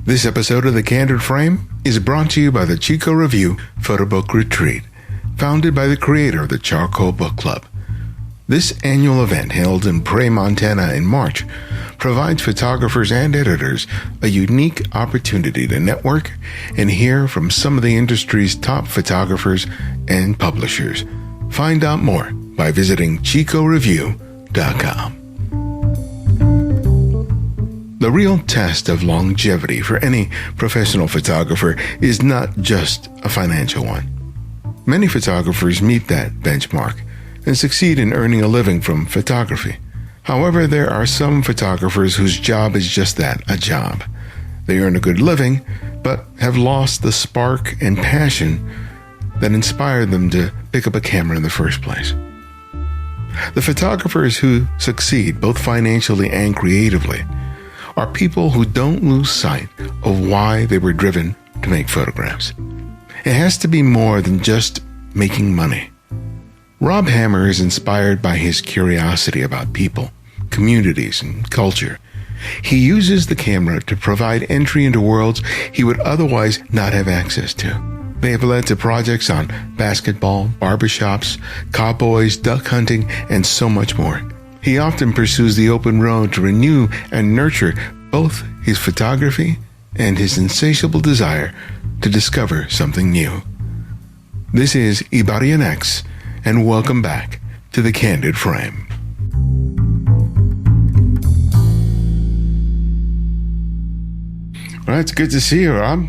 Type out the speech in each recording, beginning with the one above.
This episode of The Candid Frame is brought to you by the Chico Review Photo Book Retreat, founded by the creator of the Charcoal Book Club. This annual event, held in Perello, Montana in March, provides photographers and editors a unique opportunity to network and hear from some of the industry's top photographers and publishers. Find out more by visiting chicoreview.com. The real test of longevity for any professional photographer is not just a financial one. Many photographers meet that benchmark and succeed in earning a living from photography. However, there are some photographers whose job is just that, a job. They earn a good living, but have lost the spark and passion that inspired them to pick up a camera in the first place. The photographers who succeed, both financially and creatively, are people who don't lose sight of why they were driven to make photographs. It has to be more than just making money. Rob Hammer is inspired by his curiosity about people, communities, and culture. He uses the camera to provide entry into worlds he would otherwise not have access to. They have led to projects on basketball, barbershops, cowboys, duck hunting, and so much more. He often pursues the open road to renew and nurture both his photography and his insatiable desire to discover something new. This is Ibarionex, and welcome back to The Candid Frame. Well, it's good to see you, Rob.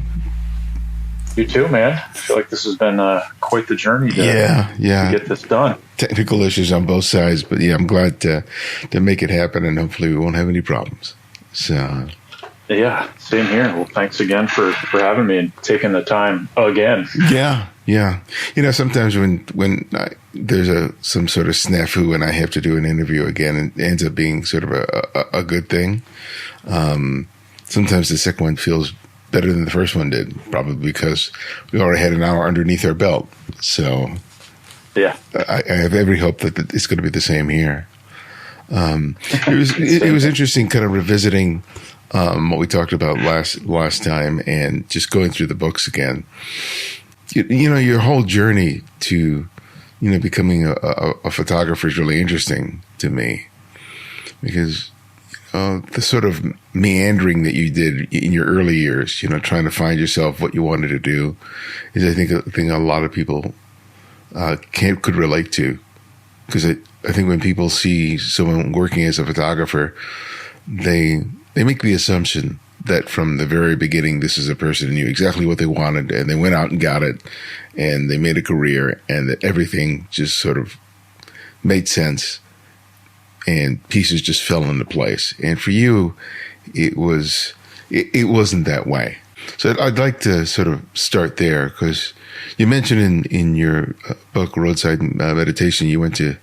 You too, man. I feel like this has been quite the journey to get this done. Technical issues on both sides, but yeah, I'm glad to make it happen, and hopefully we won't have any problems. So, yeah, same here. Well, thanks again for having me and taking the time again. Yeah. You know, sometimes when there's some sort of snafu and I have to do an interview again, it ends up being sort of a good thing. Sometimes the second one feels better than the first one did, probably because we already had an hour underneath our belt. So, yeah, I have every hope that it's going to be the same here. It was interesting, kind of revisiting what we talked about last time, and just going through the books again. You know, your whole journey to becoming a photographer is really interesting to me, because the sort of meandering that you did in your early years, trying to find yourself, what you wanted to do, is I think a thing a lot of people could relate to. Because I think when people see someone working as a photographer, they make the assumption that from the very beginning, this is a person who knew exactly what they wanted, and they went out and got it, and they made a career, and that everything just sort of made sense, and pieces just fell into place. And for you, it wasn't that way. So I'd like to sort of start there, because you mentioned in your book, Roadside Meditation, you went to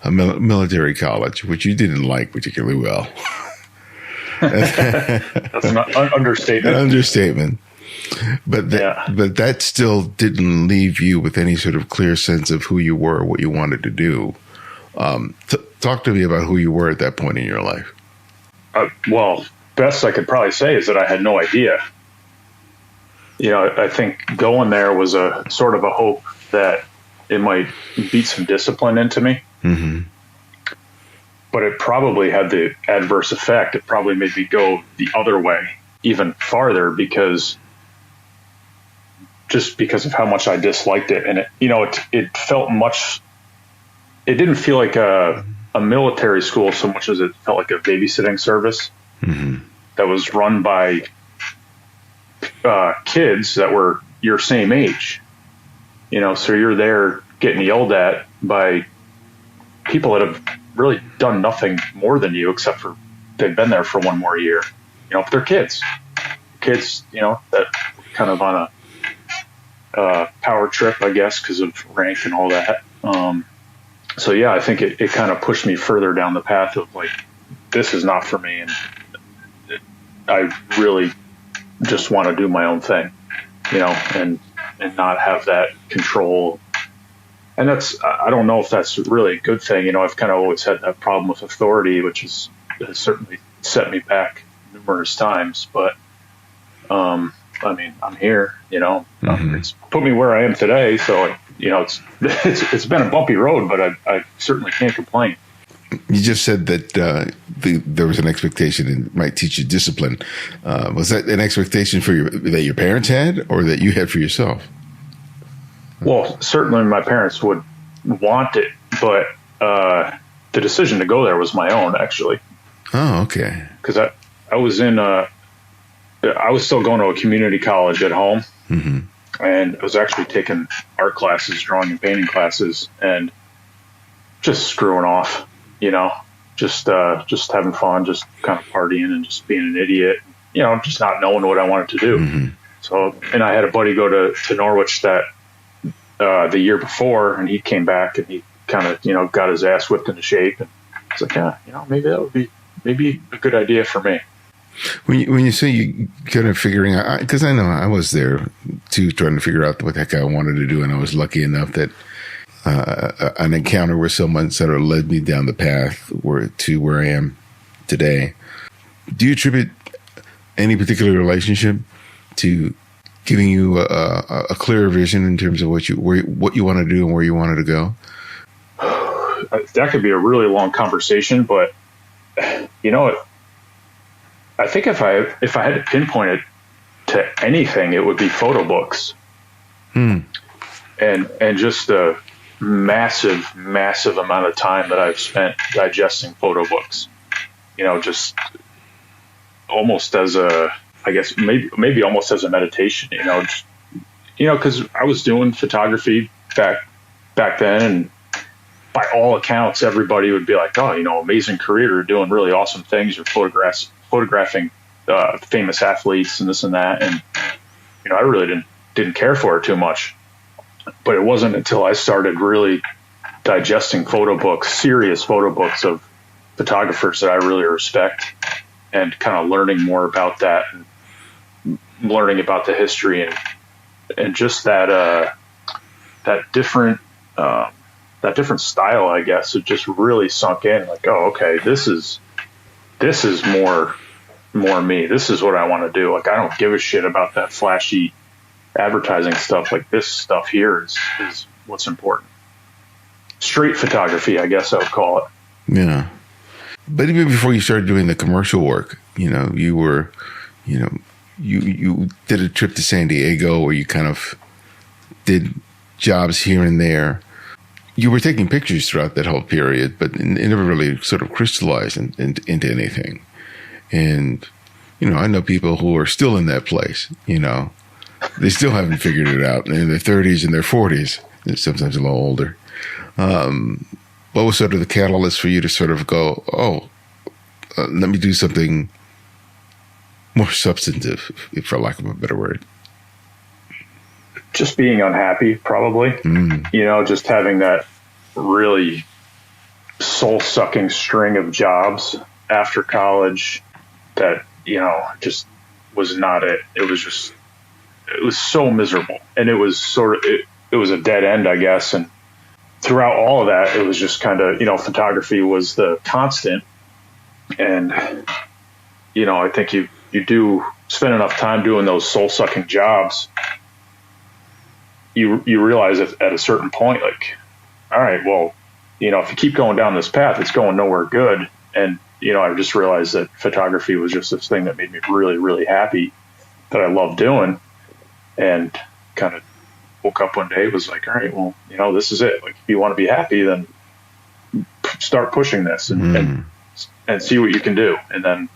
a military college, which you didn't like particularly well. That's an understatement. An understatement. But that still didn't leave you with any sort of clear sense of who you were, what you wanted to do. Talk to me about who you were at that point in your life. Well, best I could probably say is that I had no idea. I think going there was a sort of a hope that it might beat some discipline into me. Mm-hmm. But it probably had the adverse effect. It probably made me go the other way even farther, because of how much I disliked it. And it felt much, it didn't feel like a military school so much as it felt like a babysitting service. Mm-hmm. that was run by kids that were your same age. So you're there getting yelled at by people that have really done nothing more than you, except for they've been there for one more year. But they're kids, that kind of on a power trip, I guess, because of rank and all that. So yeah, I think it kind of pushed me further down the path of like, this is not for me. And I really just want to do my own thing, and not have that control. And I don't know if that's really a good thing. I've kind of always had that problem with authority, which has certainly set me back numerous times. But I mean, I'm here, it's put me where I am today. So, it's been a bumpy road, but I certainly can't complain. You just said that there was an expectation and might teach you discipline. Was that an expectation that your parents had, or that you had for yourself? Well, certainly my parents would want it, but the decision to go there was my own, actually. Oh, okay. Because I was I was still going to a community college at home, and I was actually taking art classes, drawing and painting classes, and just screwing off. Just having fun, just kind of partying and just being an idiot, just not knowing what I wanted to do. So, and I had a buddy go to Norwich that the year before, and he came back and he kind of, got his ass whipped into shape. And it's like, maybe that would be a good idea for me. When you say you kind of figuring out, because I know I was there too, trying to figure out what the heck I wanted to do, and I was lucky enough that an encounter with someone sort of led me down the path to where I am today. Do you attribute any particular relationship to giving you a clearer vision in terms of what you want to do and where you wanted to go? That could be a really long conversation, but I think if I had to pinpoint it to anything, it would be photo books, and just the massive amount of time that I've spent digesting photo books. Just almost as I guess maybe almost as a meditation. Because I was doing photography back then, and by all accounts, everybody would be like, "Oh, amazing career, you're doing really awesome things. You're photographing famous athletes and this and that." And I really didn't care for it too much. But it wasn't until I started really digesting serious photo books of photographers that I really respect, and kind of learning more about that, and learning about the history and just that different style, I guess. It just really sunk in. Like, oh, okay, this is more me. This is what I want to do. Like, I don't give a shit about that flashy advertising stuff. Like, this stuff here is what's important. Street photography, I guess I would call it. Yeah. But even before you started doing the commercial work, you were, you did a trip to San Diego where you kind of did jobs here and there. You were taking pictures throughout that whole period, but it never really sort of crystallized into anything. And, I know people who are still in that place, They still haven't figured it out in their 30s and their 40s, sometimes a little older. What was sort of the catalyst for you to sort of go, let me do something more substantive, for lack of a better word? Just being unhappy, probably. Just having that really soul-sucking string of jobs after college that, just was not it. It was so miserable, and it was it was a dead end, I guess. And throughout all of that, it was just kind of, photography was the constant. And, I think you do spend enough time doing those soul sucking jobs, you realize at a certain point, like, all right, well, if you keep going down this path, it's going nowhere good. And, I just realized that photography was just this thing that made me really, really happy, that I loved doing. And kind of woke up one day, was like, all right, well, this is it. Like, if you want to be happy, then start pushing this and see what you can do. And then,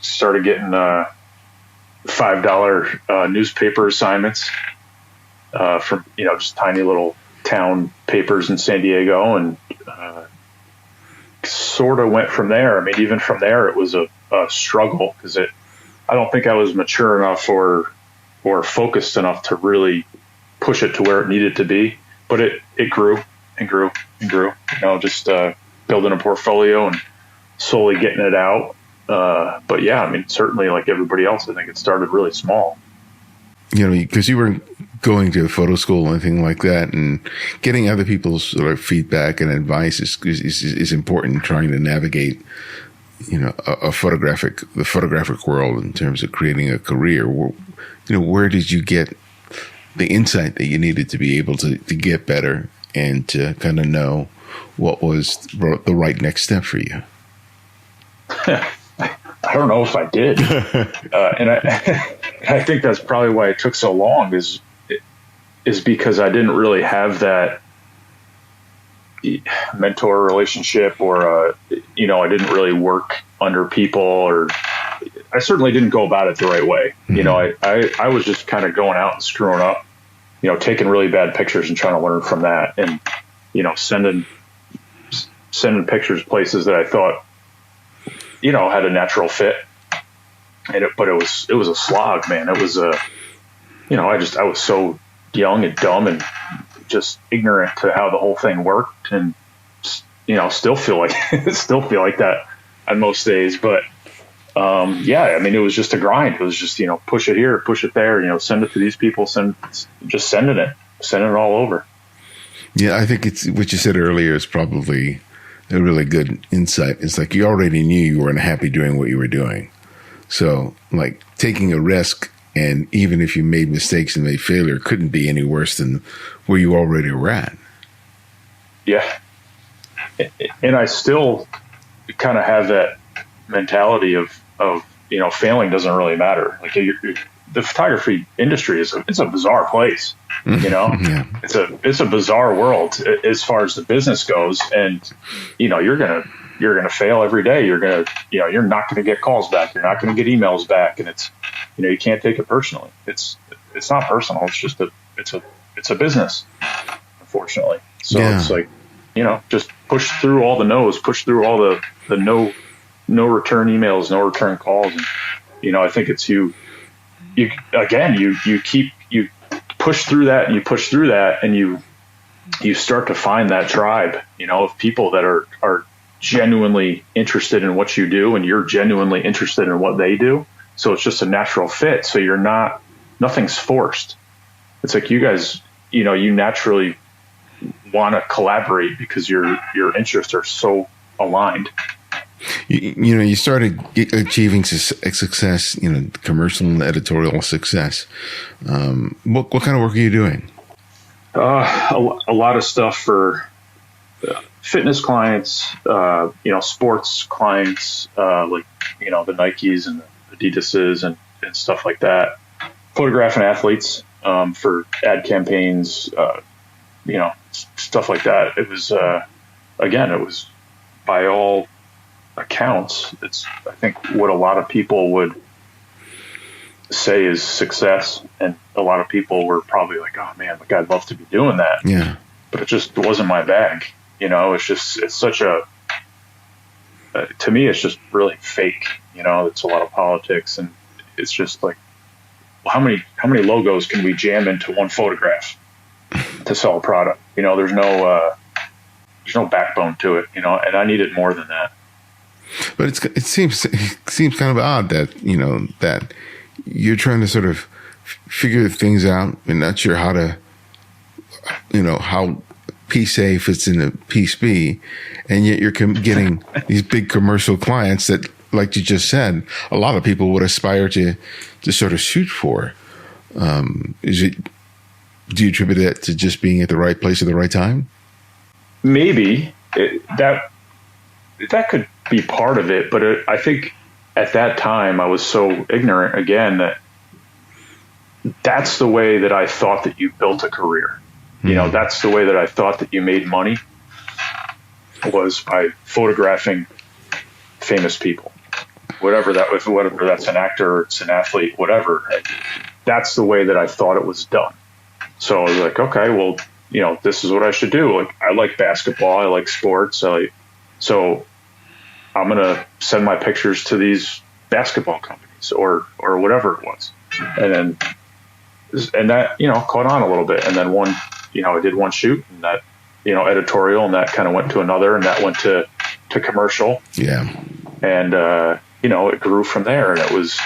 started getting $5 newspaper assignments from, just tiny little town papers in San Diego, and sort of went from there. I mean, even from there, it was a struggle, because I don't think I was mature enough or focused enough to really push it to where it needed to be. But it grew and grew and grew, just building a portfolio and slowly getting it out. But yeah, I mean, certainly like everybody else, I think it started really small. Because you weren't going to photo school or anything like that, and getting other people's sort of feedback and advice is important, trying to navigate, the photographic world in terms of creating a career, where did you get the insight that you needed to be able to get better and to kind of know what was the right next step for you? I don't know if I did. And I think that's probably why it took so long is because I didn't really have that mentor relationship, or, I didn't really work under people, or I certainly didn't go about it the right way. Mm-hmm. I was just kind of going out and screwing up, taking really bad pictures and trying to learn from that, and, sending pictures places that I thought, had a natural fit. But it was a slog, man. It was I was so young and dumb and just ignorant to how the whole thing worked, and still feel like that on most days. But it was just a grind. It was just push it here, push it there, send it to these people, sending it all over. Yeah, I think it's what you said earlier is probably a really good insight. It's like you already knew you weren't happy doing what you were doing, so like taking a risk. And even if you made mistakes and made failure, couldn't be any worse than where you already were at. Yeah. And I still kind of have that mentality of failing doesn't really matter. Like the photography industry it's a bizarre place, Yeah. It's a bizarre world as far as the business goes. And, you're going to fail every day. You're not going to get calls back. You're not going to get emails back. And it's, you can't take it personally. It's not personal. It's just it's a business, unfortunately. So yeah. It's like, just push through all the no's, push through all the no return emails, no return calls. And, I think it's you push through that and you push through that and you start to find that tribe, of people that are genuinely interested in what you do, and you're genuinely interested in what they do. So it's just a natural fit. So nothing's forced. It's like you guys, you naturally want to collaborate because your interests are so aligned. You started achieving success, commercial and editorial success. What kind of work are you doing? A lot of stuff for fitness clients, sports clients, like, the Nikes and the Adidases and stuff like that. Photographing athletes for ad campaigns, stuff like that. It was, it was by all accounts, it's, I think, what a lot of people would say is success. And a lot of people were probably like, oh man, like I'd love to be doing that. Yeah. But it just wasn't my bag. It's such to me, it's just really fake. It's a lot of politics, and it's just like, well, how many logos can we jam into one photograph to sell a product? There's no backbone to it, and I needed more than that. But it seems kind of odd that, that you're trying to sort of figure things out and not sure how to, how piece A fits into piece B, and yet you're getting these big commercial clients that, like you just said, a lot of people would aspire to sort of shoot for. Do you attribute that to just being at the right place at the right time? Maybe that could be part of it, but I think at that time I was so ignorant again that that's the way that I thought that you built a career. That's the way that I thought that you made money, was by photographing famous people, whatever that's an actor, or it's an athlete, whatever. That's the way that I thought it was done. So I was like, okay, well, this is what I should do. Like, I like basketball, I like sports, so I'm going to send my pictures to these basketball companies or whatever it was. And that, caught on a little bit. And then I did one shoot, and that, editorial, and that kind of went to another, and that went to commercial. Yeah. And, it grew from there, and it was,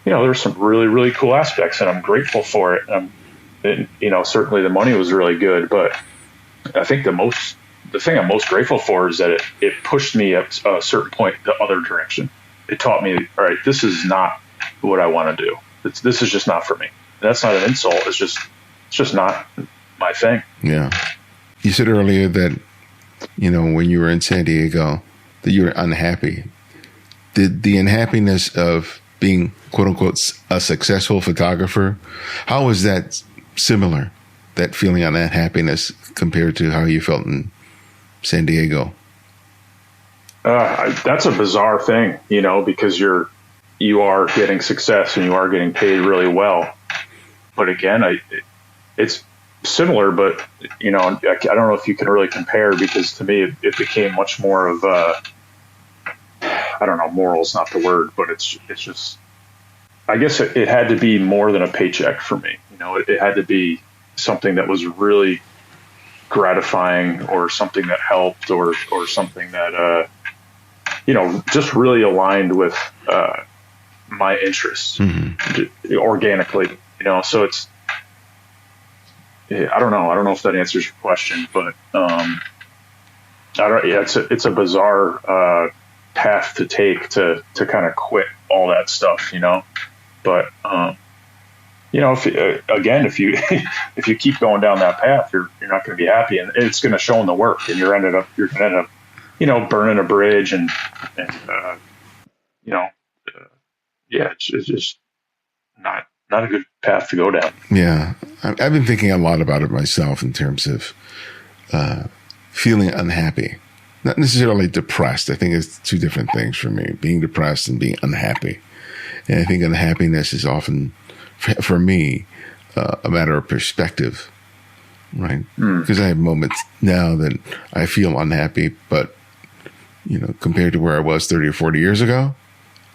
there were some really, really cool aspects, and I'm grateful for it. Certainly the money was really good, but I think the most the thing I'm most grateful for is that it pushed me at a certain point the other direction. It taught me, all right, this is not what I want to do. This is just not for me. And that's not an insult. It's just not my thing. Yeah. You said earlier that, when you were in San Diego, that you were unhappy. Did the unhappiness of being, quote unquote, a successful photographer, how was that similar, that feeling of unhappiness, compared to how you felt in San Diego? That's a bizarre thing, because you are getting success and you are getting paid really well. But again, it's similar, but I don't know if you can really compare, because to me it became much more of I don't know, moral's not the word, but it's just, I guess it had to be more than a paycheck for me. It had to be something that was really gratifying, or something that helped, or something that just really aligned with my interests, organically. So it's, I don't know if that answers your question, but it's a bizarre path to take to kind of quit all that stuff, but if you if you keep going down that path, you're not going to be happy, and it's going to show in the work, and you're going to end up burning a bridge, and it's just not a good path to go down. Yeah, I've been thinking a lot about it myself in terms of feeling unhappy. Not necessarily depressed. I think it's two different things for me, being depressed and being unhappy. And I think unhappiness is often, for me, a matter of perspective, right? Because I have moments now that I feel unhappy, but, compared to where I was 30 or 40 years ago,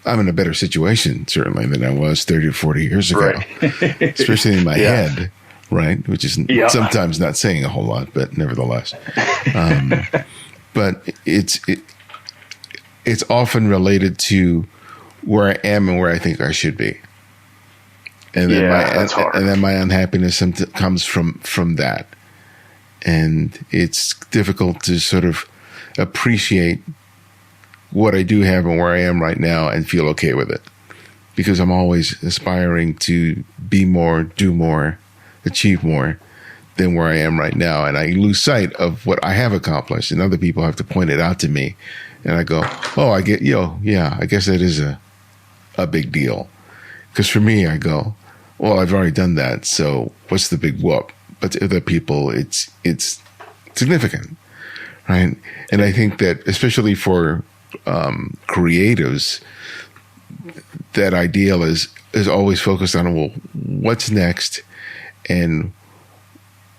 I'm in a better situation, certainly, than I was 30 or 40 years ago, right. Especially in my head, right? Which is sometimes not saying a whole lot, but nevertheless. But it's often related to where I am and where I think I should be, and then my unhappiness comes from that, and it's difficult to sort of appreciate what I do have and where I am right now and feel okay with it, because I'm always aspiring to be more, do more, achieve more than where I am right now. And I lose sight of what I have accomplished, and other people have to point it out to me. And I go, oh, I get, I guess that is a big deal. Because for me, I go, well, I've already done that, so what's the big whoop? But to other people, it's significant, right? And I think that especially for creatives, that ideal is always focused on, well, what's next, and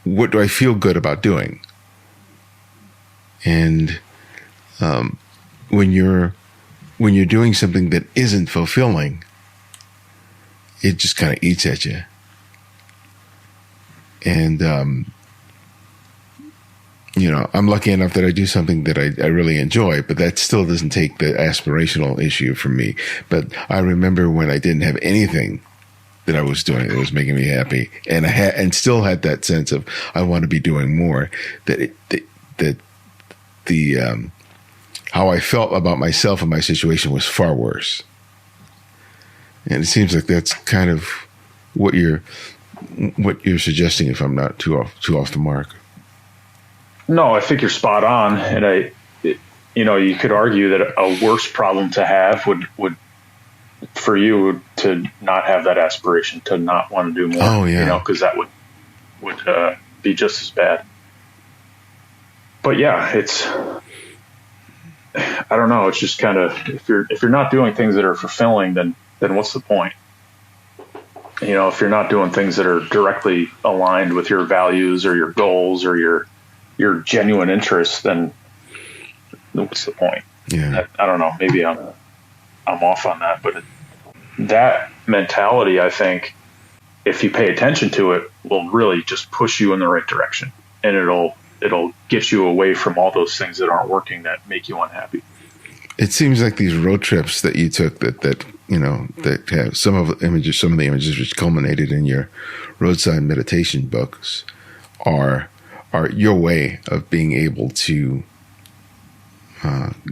what do I feel good about doing? And when you're doing something that isn't fulfilling, it just kind of eats at you. And I'm lucky enough that I do something that I really enjoy, but that still doesn't take the aspirational issue from me. But I remember when I didn't have anything that I was doing that was making me happy, and I still had that sense of I want to be doing more. How I felt about myself and my situation was far worse. And it seems like that's kind of what you're suggesting, if I'm not too off the mark. No, I think you're spot on, and you could argue that a worse problem to have would for you to not have that aspiration, to not want to do more. Oh yeah, because that would be just as bad. But yeah, I don't know. It's just kind of, if you're not doing things that are fulfilling, then what's the point? If you're not doing things that are directly aligned with your values or your goals or your genuine interests, then what's the point? Yeah. I don't know. Maybe I'm off on that, but that mentality, I think, if you pay attention to it, will really just push you in the right direction, and it'll get you away from all those things that aren't working that make you unhappy. It seems like these road trips that you took that have some of the images which culminated in your roadside meditation books are are your way of being able to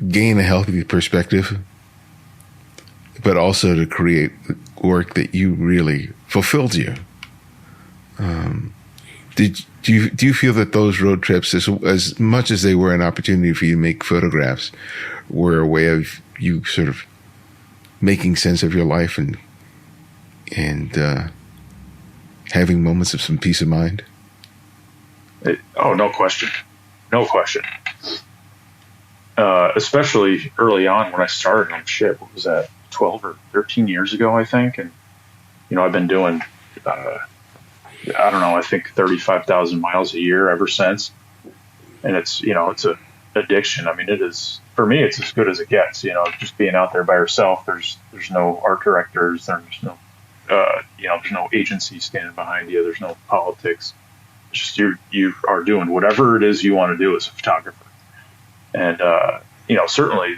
gain a healthy perspective, but also to create work that you really fulfilled you. Do you feel that those road trips, as much as they were an opportunity for you to make photographs, were a way of you sort of making sense of your life and having moments of some peace of mind? No question. No question. Especially early on when I started, what was that, 12 or 13 years ago, I think. And, I've been doing, I think 35,000 miles a year ever since. And it's, it's a addiction. I mean, it is, for me, it's as good as it gets, just being out there by yourself. There's no art directors. There's no, there's no agency standing behind you. There's no politics. It's just you are doing whatever it is you want to do as a photographer. And, certainly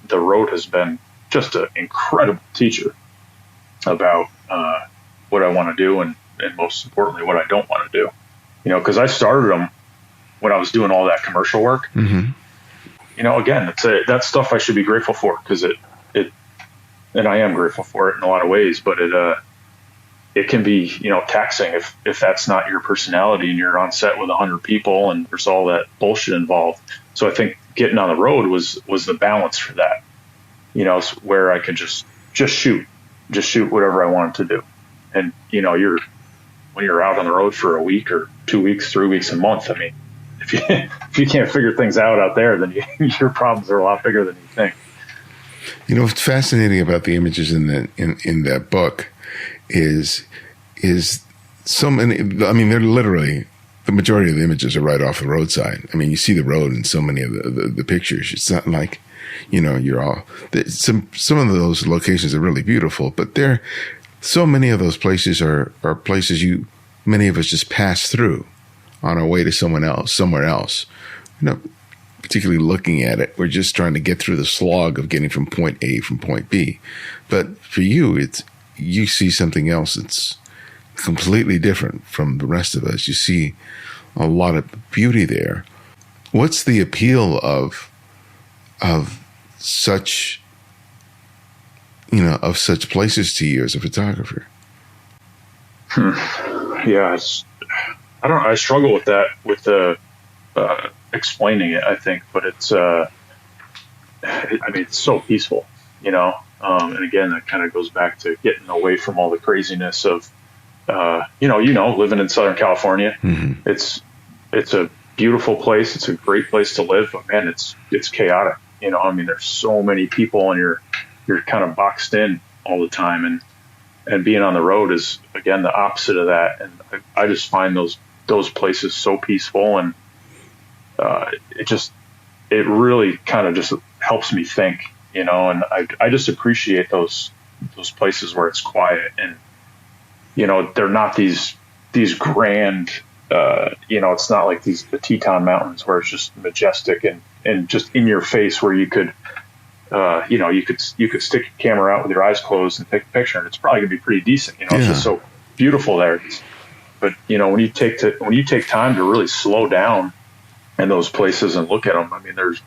the road has been just an incredible teacher about what I want to do and most importantly, what I don't want to do. Because I started them when I was doing all that commercial work. Mm-hmm. Again, that's stuff I should be grateful for because it, and I am grateful for it in a lot of ways, but it can be, taxing if that's not your personality and you're on set with 100 people and there's all that bullshit involved. So I think getting on the road was the balance for that, where I could just shoot whatever I wanted to do. And, when you're out on the road for a week or 2 weeks, 3 weeks, a month, I mean, if you can't figure things out there, then your problems are a lot bigger than you think. What's fascinating about the images in that book is so many. I mean, they're literally, the majority of the images are right off the roadside. I mean, you see the road in so many of the pictures. It's not like, you're all, some of those locations are really beautiful, but so many of those places are places many of us just pass through on our way to somewhere else. Particularly looking at it, we're just trying to get through the slog of getting from point A from point B. But for you, you see something else that's completely different from the rest of us. You see a lot of beauty there. What's the appeal of such, of such places to you as a photographer? Yeah, I struggle with that, with the explaining it, I think, but it's it's so peaceful, and again, that kind of goes back to getting away from all the craziness of living in Southern California. Mm-hmm. It's a beautiful place, it's a great place to live, but man, it's chaotic. There's so many people and you're kind of boxed in all the time, and being on the road is again the opposite of that. And I just find those places so peaceful, and it really kind of just helps me think, and I just appreciate those places where it's quiet and, they're not these grand, it's not like the Teton Mountains where it's just majestic and just in your face where you could, you could stick your camera out with your eyes closed and take a picture and it's probably gonna be pretty decent, It's just so beautiful there. But, when you take time to really slow down in those places and look at them, I mean, there's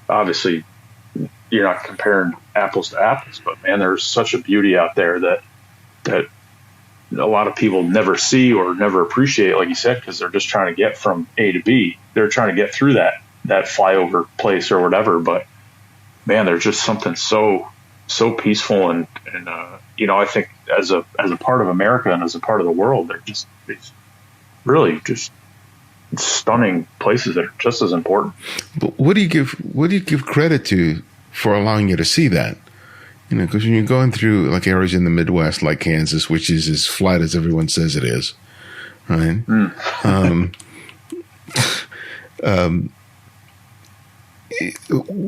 obviously, you're not comparing apples to apples, but man, there's such a beauty out there that a lot of people never see or never appreciate, like you said, because they're just trying to get from A to B. They're trying to get through that flyover place or whatever. But man, there's just something so peaceful and I think as a part of America and as a part of the world, they're just these really just stunning places that are just as important. But what do you give credit to for allowing you to see that? Because when you're going through like areas in the Midwest, like Kansas, which is as flat as everyone says it is, right?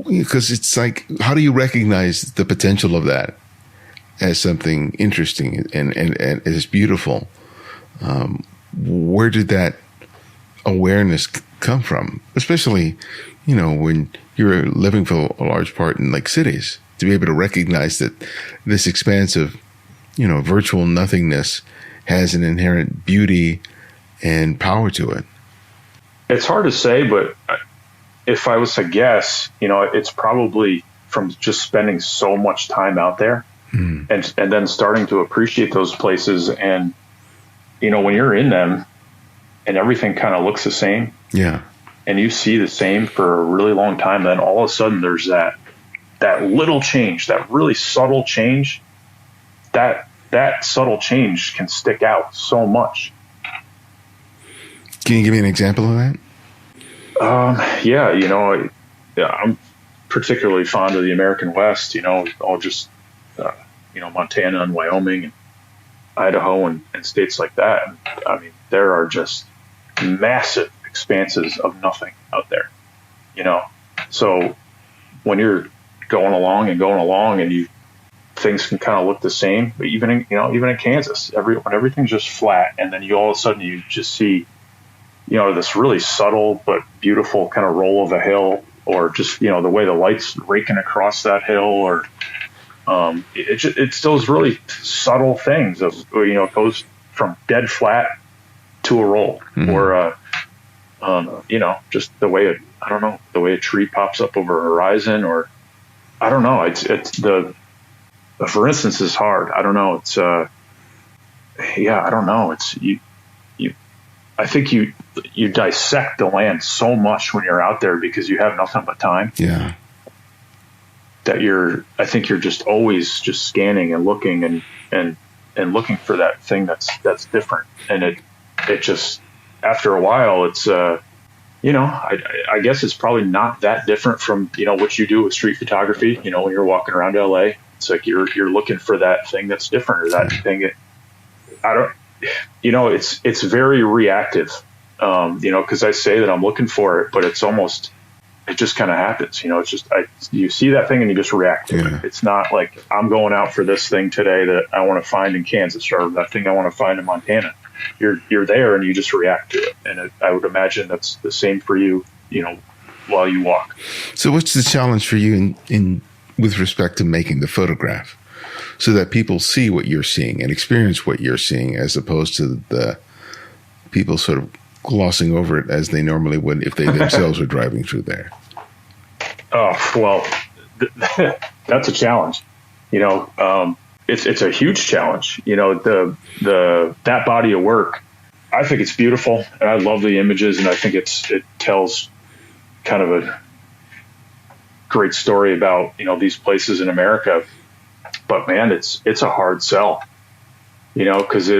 Because it's like, how do you recognize the potential of that as something interesting and as beautiful? Where did that awareness come from? Especially, when you're living for a large part in like cities, to be able to recognize that this expanse of, virtual nothingness has an inherent beauty and power to it. It's hard to say, but if I was to guess, it's probably from just spending so much time out there and then starting to appreciate those places. And, when you're in them and everything kind of looks the same. Yeah. And you see the same for a really long time, then all of a sudden there's that little change, that really subtle change. That subtle change can stick out so much. Can you give me an example of that? Yeah, I'm particularly fond of the American West, all just, Montana and Wyoming and Idaho and states like that. And, I mean, there are just massive expanses of nothing out there, So when you're going along and things can kind of look the same, but even in Kansas, when everything's just flat, and then all of a sudden you just see, this really subtle but beautiful kind of roll of a hill, or just, the way the light's raking across that hill, or it's those really subtle things of, it goes from dead flat to a roll, or, just the way the way a tree pops up over a horizon, or I don't know. For instance, is hard. I don't know. It's, I don't know. It's I think you dissect the land so much when you're out there because you have nothing but time. Yeah. That I think you're just always just scanning and looking and looking for that thing that's different. And it just, after a while, it's, I guess it's probably not that different from, what you do with street photography. When you're walking around LA, it's like you're looking for that thing that's different, or that thing. It's very reactive, because I say that I'm looking for it, but it just kind of happens. It's just, you see that thing and you just react to it. It's not like I'm going out for this thing today that I want to find in Kansas, or that thing I want to find in Montana. You're there and you just react to it. And I would imagine that's the same for you, while you walk. So what's the challenge for you in with respect to making the photograph, so that people see what you're seeing and experience what you're seeing, as opposed to the people sort of glossing over it as they normally would if they themselves were driving through there? Oh, well, that's a challenge. It's a huge challenge. That body of work, I think it's beautiful, and I love the images, and I think it tells kind of a great story about, these places in America. But man, it's a hard sell, because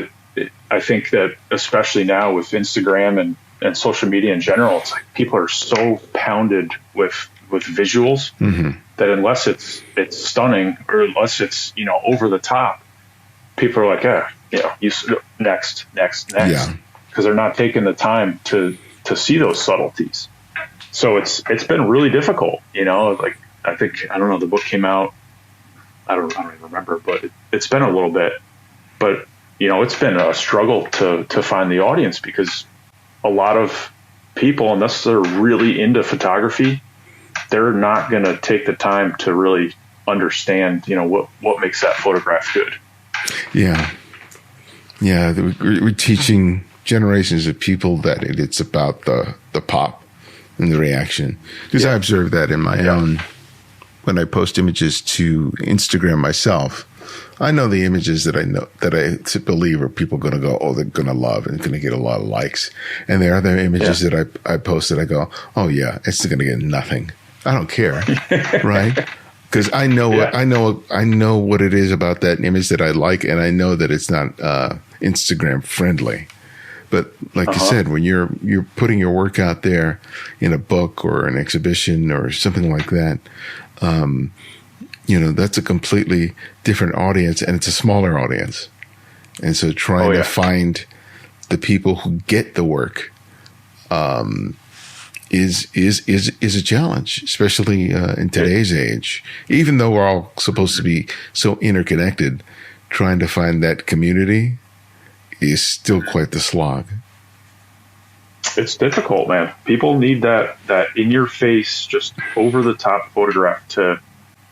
I think that especially now with Instagram and social media in general, it's like people are so pounded with visuals that unless it's stunning, or unless it's, over the top, people are like, next, because they're not taking the time to see those subtleties. So it's been really difficult, like, I don't know, the book came out, I don't even remember, but it's been a little bit, but it's been a struggle to find the audience, because a lot of people, unless they're really into photography, they're not going to take the time to really understand, what makes that photograph good. Yeah. We're teaching generations of people that it's about the pop and the reaction. Because I observed that in my own, when I post images to Instagram myself, I know the images that I believe are people going to go, oh, they're going to love and going to get a lot of likes. And there are other images that I post that I go, oh yeah, it's going to get nothing. I don't care. Right. Because I know what it is about that image that I like. And I know that it's not, Instagram friendly. But like you said, when you're putting your work out there in a book or an exhibition or something like that, that's a completely different audience, and it's a smaller audience. And so trying to find the people who get the work is a challenge, especially in today's age. Even though we're all supposed to be so interconnected, trying to find that community is still quite the slog. It's difficult, man. People need that in your face, just over the top photograph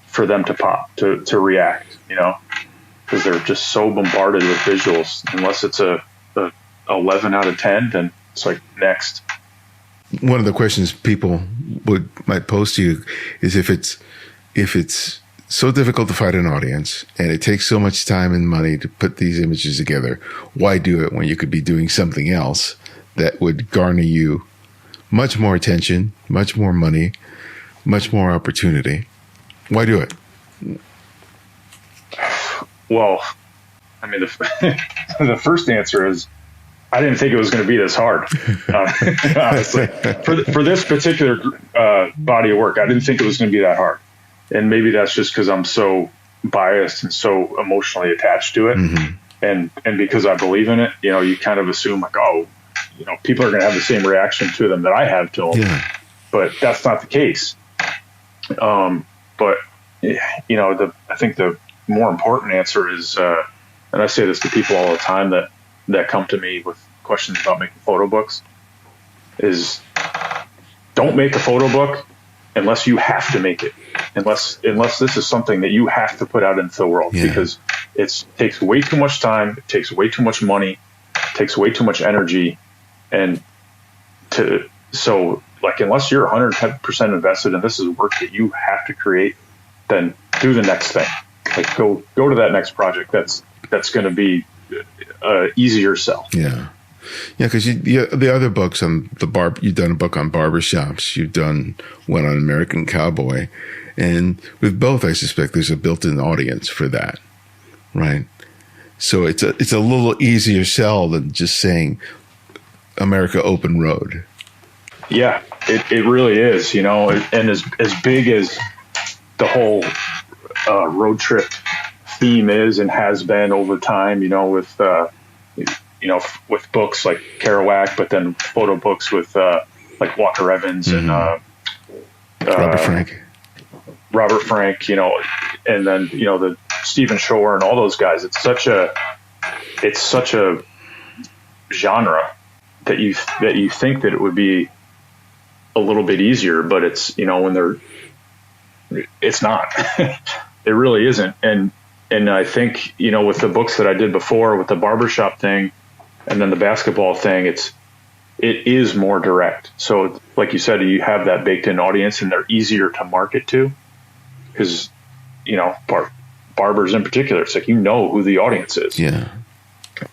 for them to pop, to react, because they're just so bombarded with visuals. Unless it's a 11 out of 10, then it's like next. one of the questions people might pose to you is if it's so difficult to find an audience and it takes so much time and money to put these images together, why do it when you could be doing something else that would garner you much more attention, much more money, much more opportunity? Why do it? Well, I mean, the first answer is I didn't think it was going to be this hard. Honestly, for this particular body of work, I didn't think it was going to be that hard. And maybe that's just because I'm so biased and so emotionally attached to it, and because I believe in it. You know, you kind of assume like, oh, you know, people are going to have the same reaction to them that I have to them. Yeah. But that's not the case. But you know, I think the more important answer is, and I say this to people all the time that come to me with questions about making photo books, is don't make a photo book unless you have to make it, unless this is something that you have to put out into the world, because it takes way too much time, it takes way too much money, it takes way too much energy, and so like unless you're 110% invested and this is work that you have to create, then do the next thing. Like go to that next project that's going to be easier sell. Yeah. Yeah, because the other books on you've done a book on barbershops, you've done one on American Cowboy, and with both, I suspect there's a built-in audience for that, right? So it's a little easier sell than just saying America Open Road. Yeah, it really is, you know, and as big as the whole road trip theme is and has been over time, you know, with with books like Kerouac, but then photo books with like Walker Evans and Robert Frank, you know, and then, you know, the Stephen Shore and all those guys. It's such a genre that you think that it would be a little bit easier, but it's, you know, it's not. It really isn't. And I think, you know, with the books that I did before, with the barbershop thing and then the basketball thing, it is more direct. So like you said, you have that baked in audience and they're easier to market to because, you know, barbers in particular, it's like, you know who the audience is. Yeah.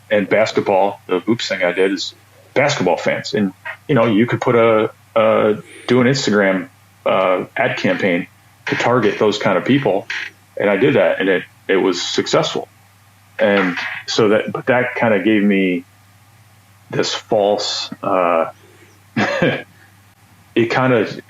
And basketball, the hoops thing I did is basketball fans. And, you know, you could do an Instagram ad campaign to target those kind of people. And I did that, and it was successful. And so that kind of gave me this false, it kind of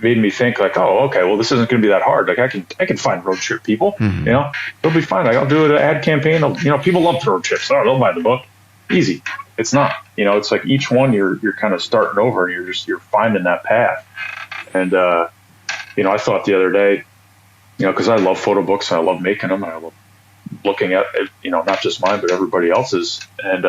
made me think like, oh, okay, well, this isn't going to be that hard. Like I can find road trip people, you know, they'll be fine. Like I'll do an ad campaign. You know, people love road trips. Oh, they'll buy the book. Easy. It's not, you know, it's like each one you're kind of starting over and you're finding that path. And, you know, I thought the other day, you know, cause I love photo books and I love making them and I love looking at, you know, not just mine, but everybody else's. And,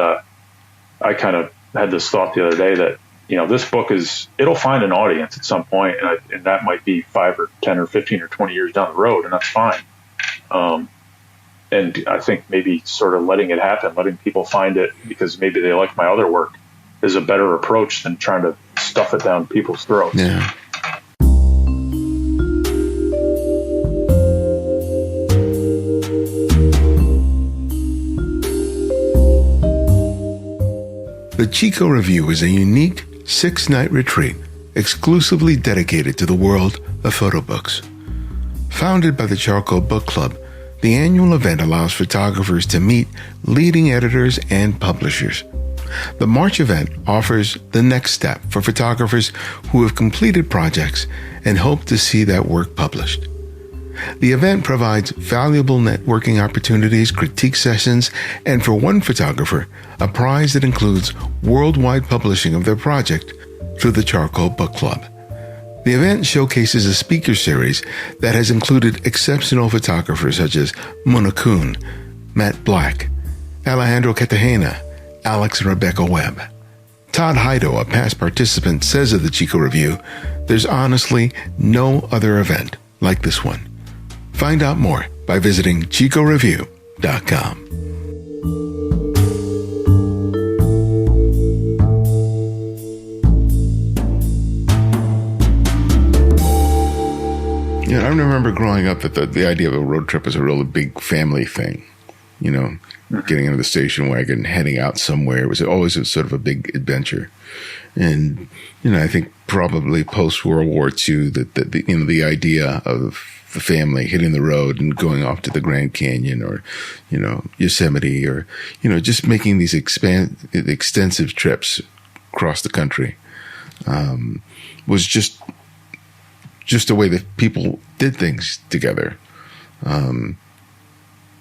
I kind of had this thought the other day that, you know, this book it'll find an audience at some point, and that might be 5 or 10 or 15 or 20 years down the road, and that's fine. And I think maybe sort of letting it happen, letting people find it because maybe they like my other work is a better approach than trying to stuff it down people's throats. Yeah. The Chico Review is a unique 6-night retreat exclusively dedicated to the world of photo books. Founded by the Charcoal Book Club, the annual event allows photographers to meet leading editors and publishers. The March event offers the next step for photographers who have completed projects and hope to see that work published. The event provides valuable networking opportunities, critique sessions, and for one photographer, a prize that includes worldwide publishing of their project through the Charcoal Book Club. The event showcases a speaker series that has included exceptional photographers such as Mona Kuhn, Matt Black, Alejandro Cartagena, Alex and Rebecca Webb. Todd Heido, a past participant, says of the Chico Review, "There's honestly no other event like this one." Find out more by visiting chicoreview.com. I remember growing up that the idea of a road trip was a really big family thing. Getting into the station wagon, heading out somewhere. It was always sort of a big adventure. And, I think probably post World War II that the idea of the family hitting the road and going off to the Grand Canyon or, Yosemite or, just making these extensive trips across the country, was just the way that people did things together.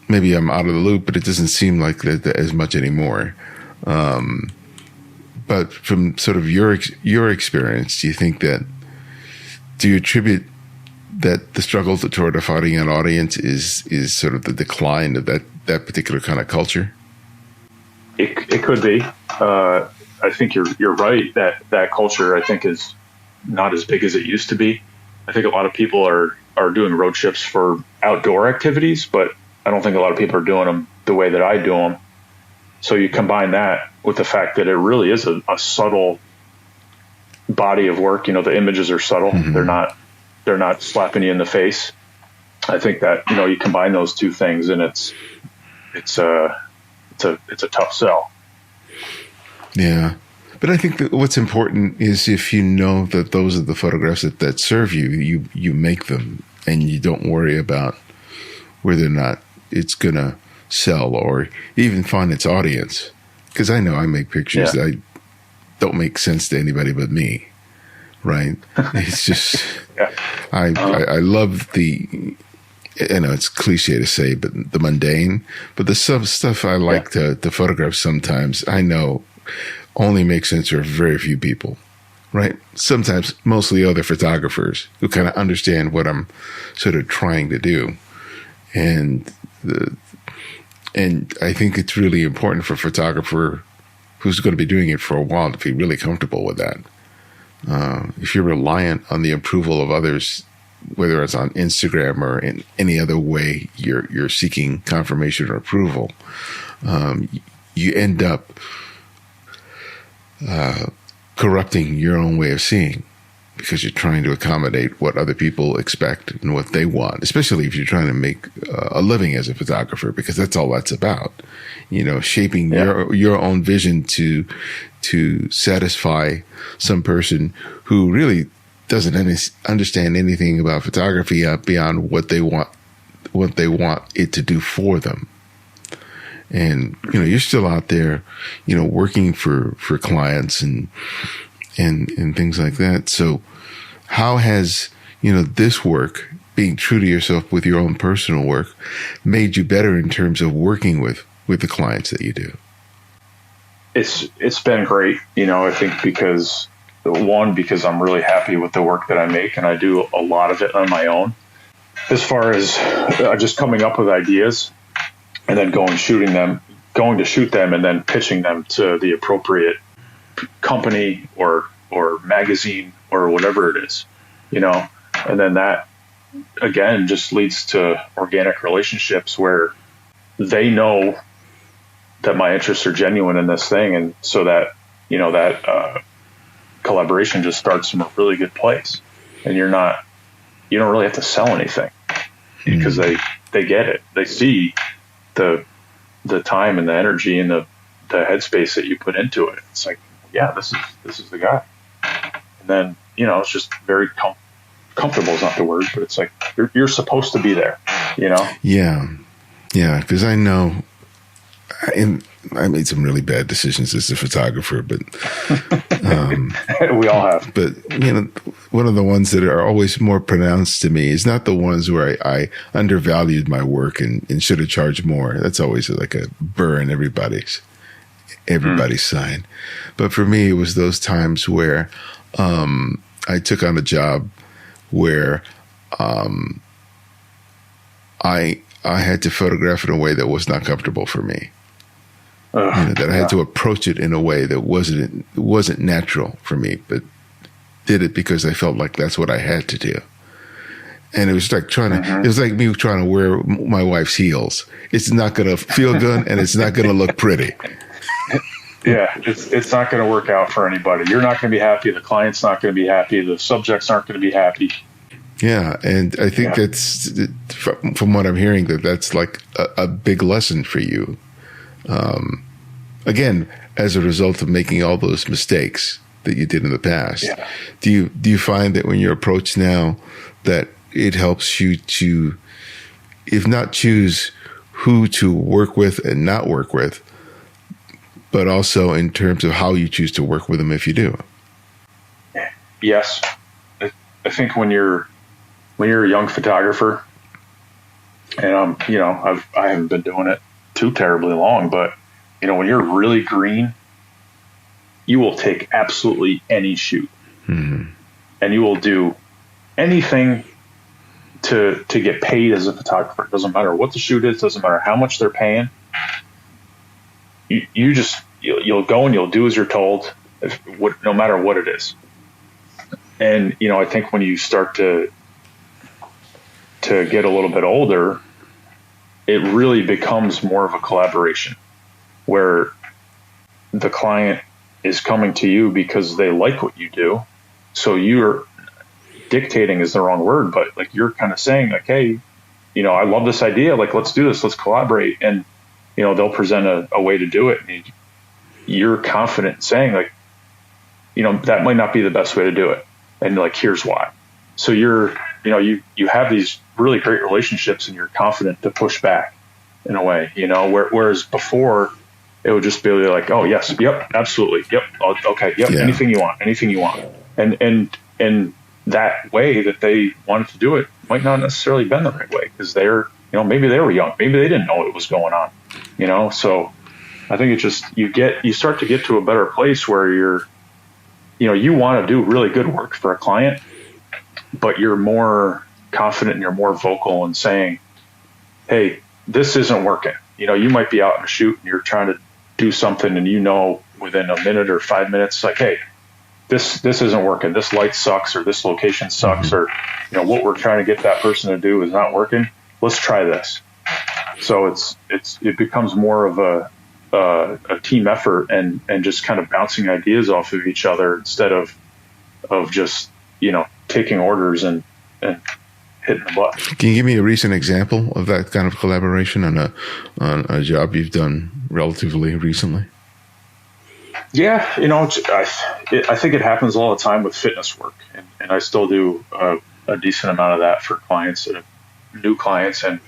Maybe I'm out of the loop, but it doesn't seem like that as much anymore. But from sort of your experience, do you attribute that the struggle toward finding an audience is sort of the decline of that particular kind of culture? It could be. I think you're right that culture, I think, is not as big as it used to be. I think a lot of people are doing road trips for outdoor activities, but I don't think a lot of people are doing them the way that I do them. So you combine that with the fact that it really is a subtle body of work. The images are subtle. Mm-hmm. They're not slapping you in the face. I think that, you combine those two things and it's a tough sell. Yeah. But I think that what's important is if you know that those are the photographs that serve you, you make them and you don't worry about whether or not it's going to sell or even find its audience. Because I know I make pictures that don't make sense to anybody but me, right? It's just, I love the, it's cliche to say, but the mundane, but the stuff I like to photograph sometimes, I know only makes sense for very few people, right? Sometimes mostly other photographers who kind of understand what I'm sort of trying to do. And I think it's really important for a photographer who's going to be doing it for a while to be really comfortable with that. If you're reliant on the approval of others, whether it's on Instagram or in any other way you're seeking confirmation or approval, you end up corrupting your own way of seeing because you're trying to accommodate what other people expect and what they want, especially if you're trying to make a living as a photographer, because that's all that's about, shaping your own vision to satisfy some person who really doesn't understand anything about photography beyond what they want it to do for them. And, you're still out there, working for clients and things like that. So how has, this work, being true to yourself with your own personal work, made you better in terms of working with the clients that you do? It's been great, I think because I'm really happy with the work that I make and I do a lot of it on my own. As far as just coming up with ideas and then going to shoot them and then pitching them to the appropriate company or magazine or whatever it is, and then that again just leads to organic relationships where they know that my interests are genuine in this thing. And so that, that collaboration just starts from a really good place and you don't really have to sell anything because they get it. They see the time and the energy and the headspace that you put into it. It's like, yeah, this is the guy. And then, it's just very comfortable is not the word, but it's like, you're supposed to be there, Yeah. Yeah. Cause I know I made some really bad decisions as a photographer, but, we all have, but one of the ones that are always more pronounced to me is not the ones where I undervalued my work and should have charged more. That's always like a burr in everybody's sign. But for me, it was those times where, I took on a job where, I had to photograph in a way that was not comfortable for me. That I had to approach it in a way that wasn't natural for me, but did it because I felt like that's what I had to do. And it was like it was like me trying to wear my wife's heels. It's not going to feel good and it's not going to look pretty. Yeah, it's not going to work out for anybody. You're not going to be happy. The client's not going to be happy. The subjects aren't going to be happy. Yeah, and I think that's, from what I'm hearing, that's like a big lesson for you. Again, as a result of making all those mistakes that you did in the past, do you find that when you're approached now, that it helps you to, if not choose who to work with and not work with, but also in terms of how you choose to work with them if you do? Yes, I think when you're a young photographer, and I haven't been doing it too terribly long, but when you're really green, you will take absolutely any shoot, and you will do anything to get paid as a photographer. It doesn't matter what the shoot is, doesn't matter how much they're paying. You'll go and you'll do as you're told, no matter what it is. And I think when you start to get a little bit older, it really becomes more of a collaboration where the client is coming to you because they like what you do. So you're dictating is the wrong word, but like you're kind of saying like, hey, I love this idea. Like, let's do this. Let's collaborate. And, they'll present a way to do it. And you're confident in saying like, that might not be the best way to do it. And like, here's why. So you have these really great relationships and you're confident to push back in a way, whereas before it would just be like, oh yes, yep, absolutely. Yep. Okay. Yep. Yeah. Anything you want. And that way that they wanted to do it might not necessarily been the right way because they're, maybe they were young, maybe they didn't know what was going on, so I think it's just, you start to get to a better place where you want to do really good work for a client, but you're more confident and you're more vocal in saying, hey, this isn't working. You might be out in a shoot and you're trying to do something and within a minute or 5 minutes, like, hey, this isn't working. This light sucks, or this location sucks, or what we're trying to get that person to do is not working. Let's try this. So it becomes more of a team effort and just kind of bouncing ideas off of each other instead of just taking orders and hitting the butt. Can you give me a recent example of that kind of collaboration on a job you've done relatively recently? Yeah, I think it happens all the time with fitness work, and I still do a decent amount of that for clients, new clients, and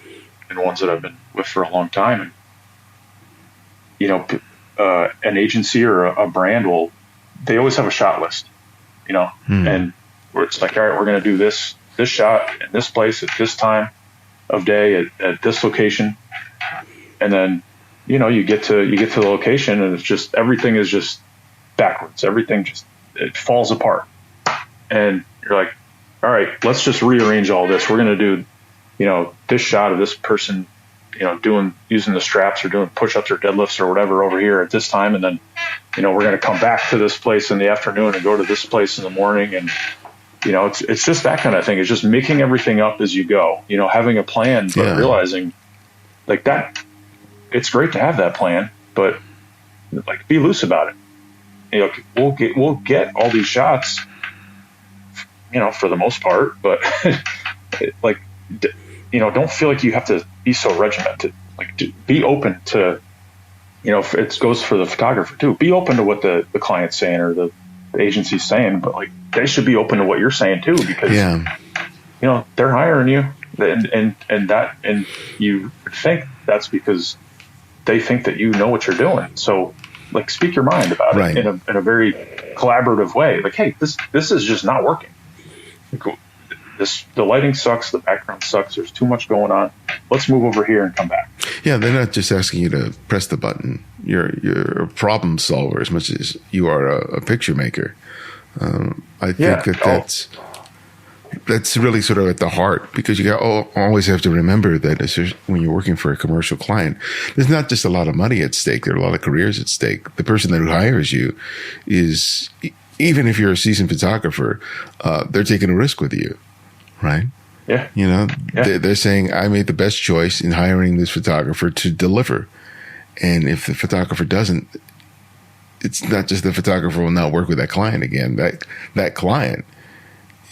ones that I've been with for a long time. And an agency or a brand they always have a shot list, and where it's like, all right, we're going to do this shot in this place at this time of day at this location, and then you get to the location and it's just, everything is just backwards. Everything it falls apart. And you're like, all right, let's just rearrange all this. We're going to do, this shot of this person, using the straps or doing push-ups or deadlifts or whatever over here at this time. And then, we're going to come back to this place in the afternoon and go to this place in the morning. And, it's just that kind of thing. It's just making everything up as you go, having a plan, but realizing like that, it's great to have that plan, but like be loose about it. We'll get all these shots, for the most part, but like, don't feel like you have to be so regimented. Like, be open to, if it goes for the photographer too, be open to what the client's saying or the agency's saying, but like they should be open to what you're saying too, because they're hiring you, and you think that's because they think that you know what you're doing. So like, speak your mind about it in a very collaborative way. Like, hey, this is just not working. The lighting sucks. The background sucks. There's too much going on. Let's move over here and come back. Yeah. They're not just asking you to press the button. You're a problem solver as much as you are a picture maker. I think that's really sort of at the heart, because you always have to remember that when you're working for a commercial client, there's not just a lot of money at stake. There are a lot of careers at stake. The person that hires you is, even if you're a seasoned photographer, they're taking a risk with you, right? Yeah. They're saying, I made the best choice in hiring this photographer to deliver. And if the photographer doesn't, it's not just the photographer will not work with that client again. That client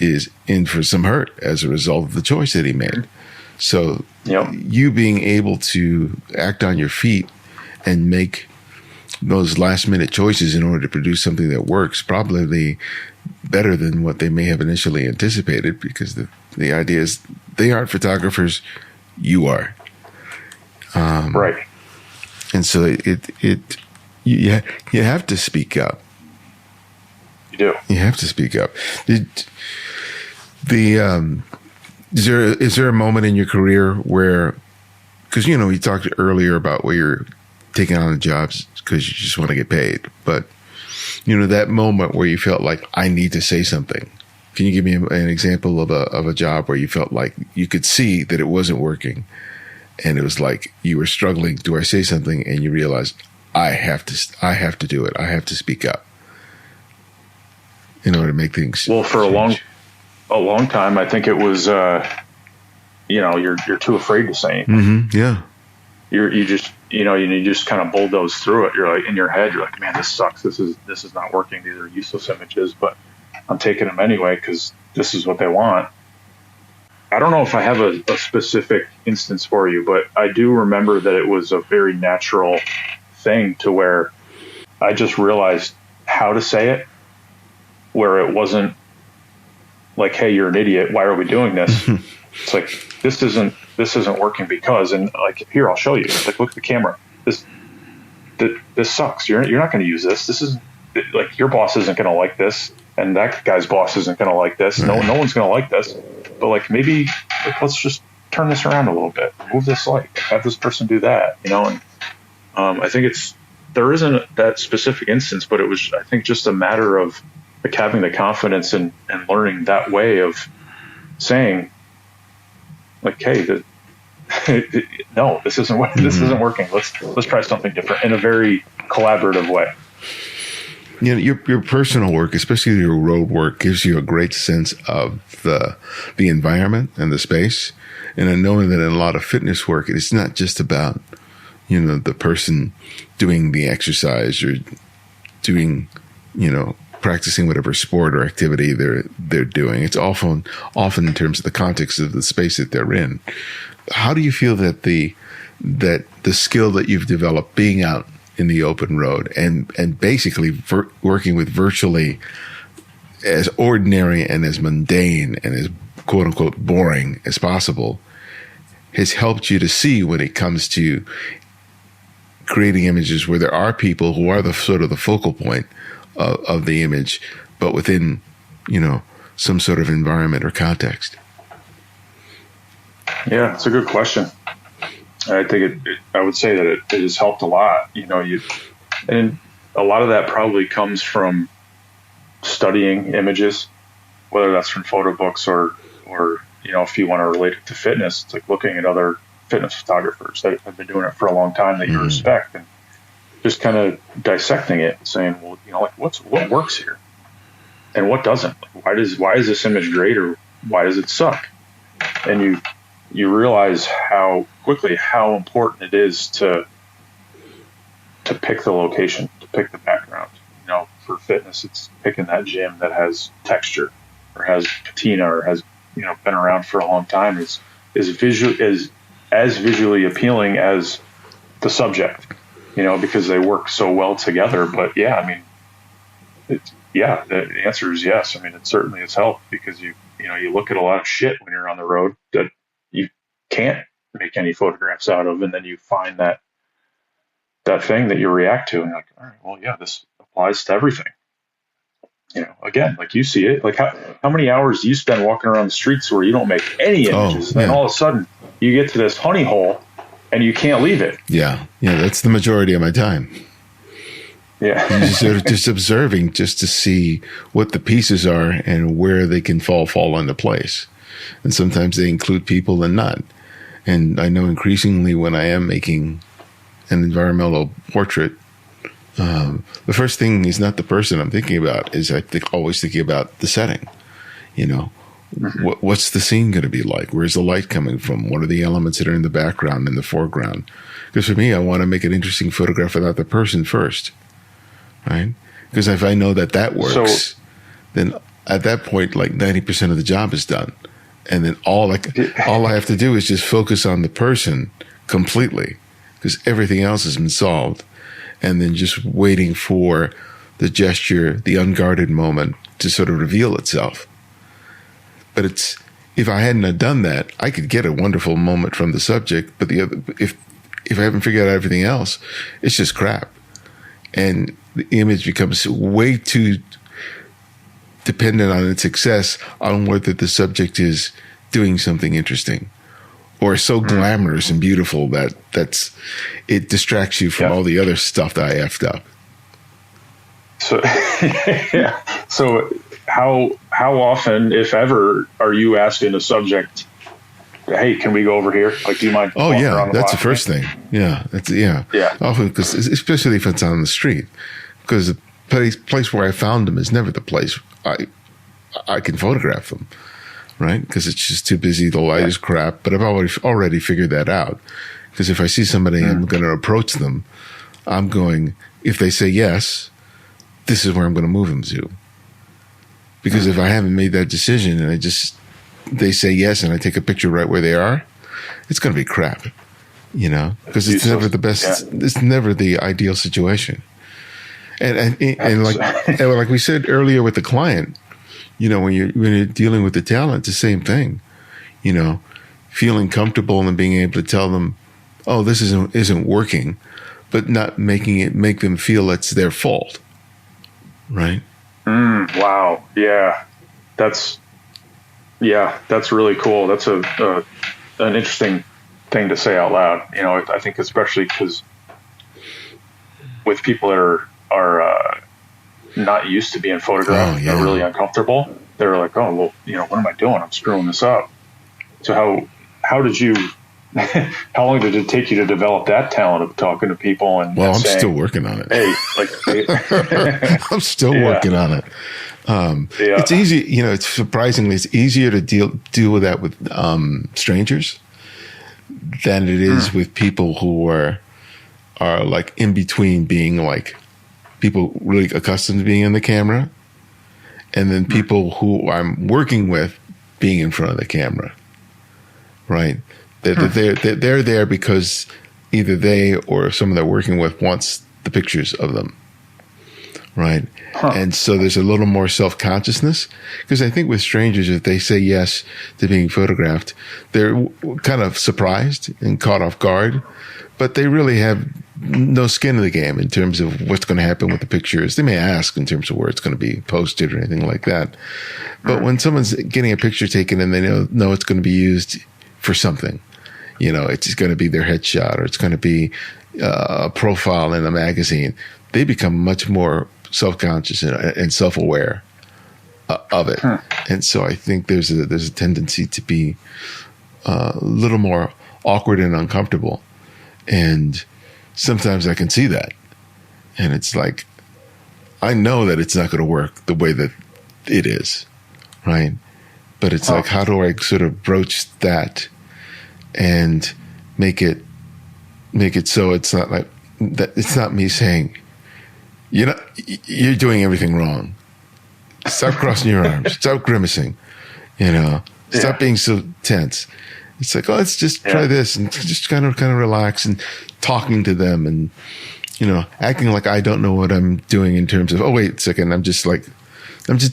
is in for some hurt as a result of the choice that he made. So you being able to act on your feet and make those last minute choices in order to produce something that works, probably better than what they may have initially anticipated, because the idea is they aren't photographers, you are. Right. And so you have to speak up. You do. You have to speak up. Is there a moment in your career where, because you talked earlier about where you're taking on jobs because you just want to get paid, but that moment where you felt like, I need to say something. Can you give me an example of a job where you felt like you could see that it wasn't working, and it was like you were struggling? Do I say something? And you realized, I have to do it. I have to speak up in order to make things. Well, for change. a long time, I think it was, you're too afraid to say anything. Mm-hmm. Yeah. You just kind of bulldoze through it. You're like, in your head, you're like, man, this sucks. This is not working. These are useless images, but I'm taking them anyway because this is what they want. I don't know if I have a specific instance for you, but I do remember that it was a very natural thing to where I just realized how to say it, where it wasn't like, hey, you're an idiot. Why are we doing this? It's like, this isn't working because, and like, here, I'll show you. It's like, look at the camera. This sucks. You're not going to use this. This is like, your boss isn't going to like this, and that guy's boss isn't going to like this. No one's going to like this. But like, maybe let's just turn this around a little bit. Move this light. Have this person do that. And I think there isn't that specific instance, but it was, I think, just a matter of like having the confidence and learning that way of saying, like, hey, no, this isn't working. Let's try something different in a very collaborative way. Your personal work, especially your road work, gives you a great sense of the environment and the space. And I know that in a lot of fitness work, it's not just about, the person doing the exercise or doing, practicing whatever sport or activity they're doing. It's often in terms of the context of the space that they're in. How do you feel that the skill that you've developed being out in the open road and basically working with virtually as ordinary and as mundane and as quote unquote boring as possible has helped you to see when it comes to creating images where there are people who are the sort of the focal point of the image, but within, some sort of environment or context? Yeah, it's a good question. I think I would say that it has helped a lot. And a lot of that probably comes from studying images, whether that's from photo books or if you want to relate it to fitness, it's like looking at other fitness photographers that have been doing it for a long time that you respect, and just kind of dissecting it and saying, well, like what works here and what doesn't. Like, why is this image great, or why does it suck? And you realize how important it is to pick the location, to pick the background. For fitness, it's picking that gym that has texture or has patina or has been around for a long time. Is as visually appealing as the subject, because they work so well together. But yeah, I mean, the answer is yes. I mean, it certainly has helped, because you look at a lot of shit when you're on the road that you can't make any photographs out of, and then you find that thing that you react to, and you're like, all right, well, yeah, this applies to everything. Again, like, you see it, like how many hours do you spend walking around the streets where you don't make any images, and all of a sudden you get to this honey hole and you can't leave it. Yeah, that's the majority of my time. Yeah. just observing, just to see what the pieces are and where they can fall into place. And sometimes they include people and not. And I know increasingly when I am making an environmental portrait, the first thing is not the person I'm thinking about, is always thinking about the setting. What's the scene going to be like? Where's the light coming from? What are the elements that are in the background and the foreground? Because for me, I want to make an interesting photograph without the person first, right? Because if I know that works, then at that point, like 90% of the job is done. And then all I have to do is just focus on the person completely, because everything else has been solved. And then just waiting for the gesture, the unguarded moment to sort of reveal itself. But if I hadn't have done that, I could get a wonderful moment from the subject. But if I haven't figured out everything else, it's just crap. And the image becomes way too dependent on its success on whether the subject is doing something interesting or so glamorous and beautiful that it distracts you from all the other stuff that I effed up. So, yeah. So how often, if ever, are you asking a subject, hey, can we go over here? Like, do you mind? Oh yeah, that's the first thing. Yeah, yeah. Often, because especially if it's on the street, because the place where I found them is never the place I can photograph them, right? Because it's just too busy. The light is crap. But I've already figured that out. Because if I see somebody, I'm going to approach them. I'm going, if they say yes, this is where I'm going to move them to. Because if I haven't made that decision and they say yes and I take a picture right where they are, it's going to be crap, because it's never the best. It's never the ideal situation. And like we said earlier with the client, when you're dealing with the talent, it's the same thing, feeling comfortable and being able to tell them, oh, this isn't working, but not making it make them feel it's their fault. Right. Wow. Yeah. That's really cool. That's an interesting thing to say out loud. I think especially because with people that are not used to being photographed, they're really uncomfortable. They're like, oh, well, what am I doing? I'm screwing this up. So how did you, how long did it take you to develop that talent of talking to people I'm saying, still working on it. Hey, I'm still working on it. It's easy, it's surprisingly, it's easier to deal with that with strangers than it is with people who are like in between being like people really accustomed to being in the camera, and then people who I'm working with being in front of the camera, right? They're there because either they or someone they're working with wants the pictures of them, right? And so there's a little more self-consciousness, because I think with strangers, if they say yes to being photographed, they're kind of surprised and caught off guard, but they really have no skin in the game in terms of what's going to happen with the pictures. They may ask in terms of where it's going to be posted or anything like that. But when someone's getting a picture taken and they know it's going to be used for something, it's going to be their headshot or it's going to be a profile in a magazine, they become much more self-conscious and self-aware of it. And so I think there's a tendency to be a little more awkward and uncomfortable. And sometimes I can see that. And it's like, I know that it's not going to work the way that it is, right? But it's like, how do I sort of broach that and make it so it's not like that? It's not me saying, you're doing everything wrong. Stop crossing your arms. Stop grimacing. Stop being so tense. It's like, oh, let's just try this and just kind of relax and talking to them and, acting like I don't know what I'm doing in terms of, oh, wait a second. I'm just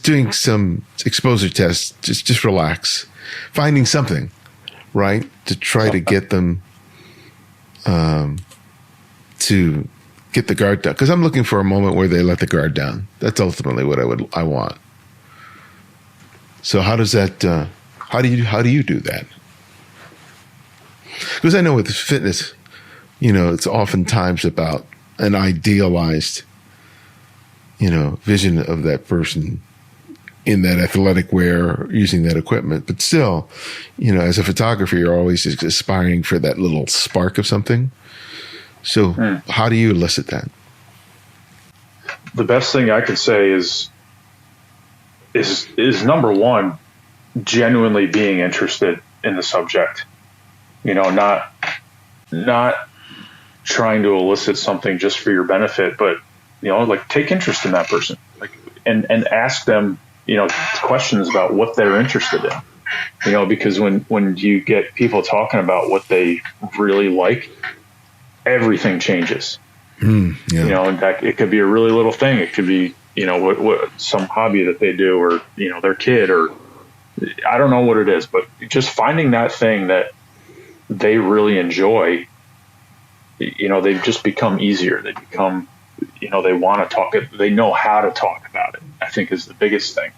doing some exposure tests. Just relax. Finding something, right? To try to get them, to get the guard down. Because I'm looking for a moment where they let the guard down. That's ultimately what I want. So how does that, how do you do that? Because I know with fitness, it's oftentimes about an idealized, vision of that person in that athletic wear, using that equipment. But still, as a photographer, you're always aspiring for that little spark of something. So how do you elicit that? The best thing I could say is number one, genuinely being interested in the subject. Not trying to elicit something just for your benefit, but like take interest in that person, and ask them questions about what they're interested in, because when you get people talking about what they really like, everything changes. Yeah. In fact, it could be a really little thing. It could be, what some hobby that they do, or, their kid, or I don't know what it is, but just finding that thing that they really enjoy, they've just become easier. They become, they want to talk it. They know how to talk about it, I think, is the biggest thing.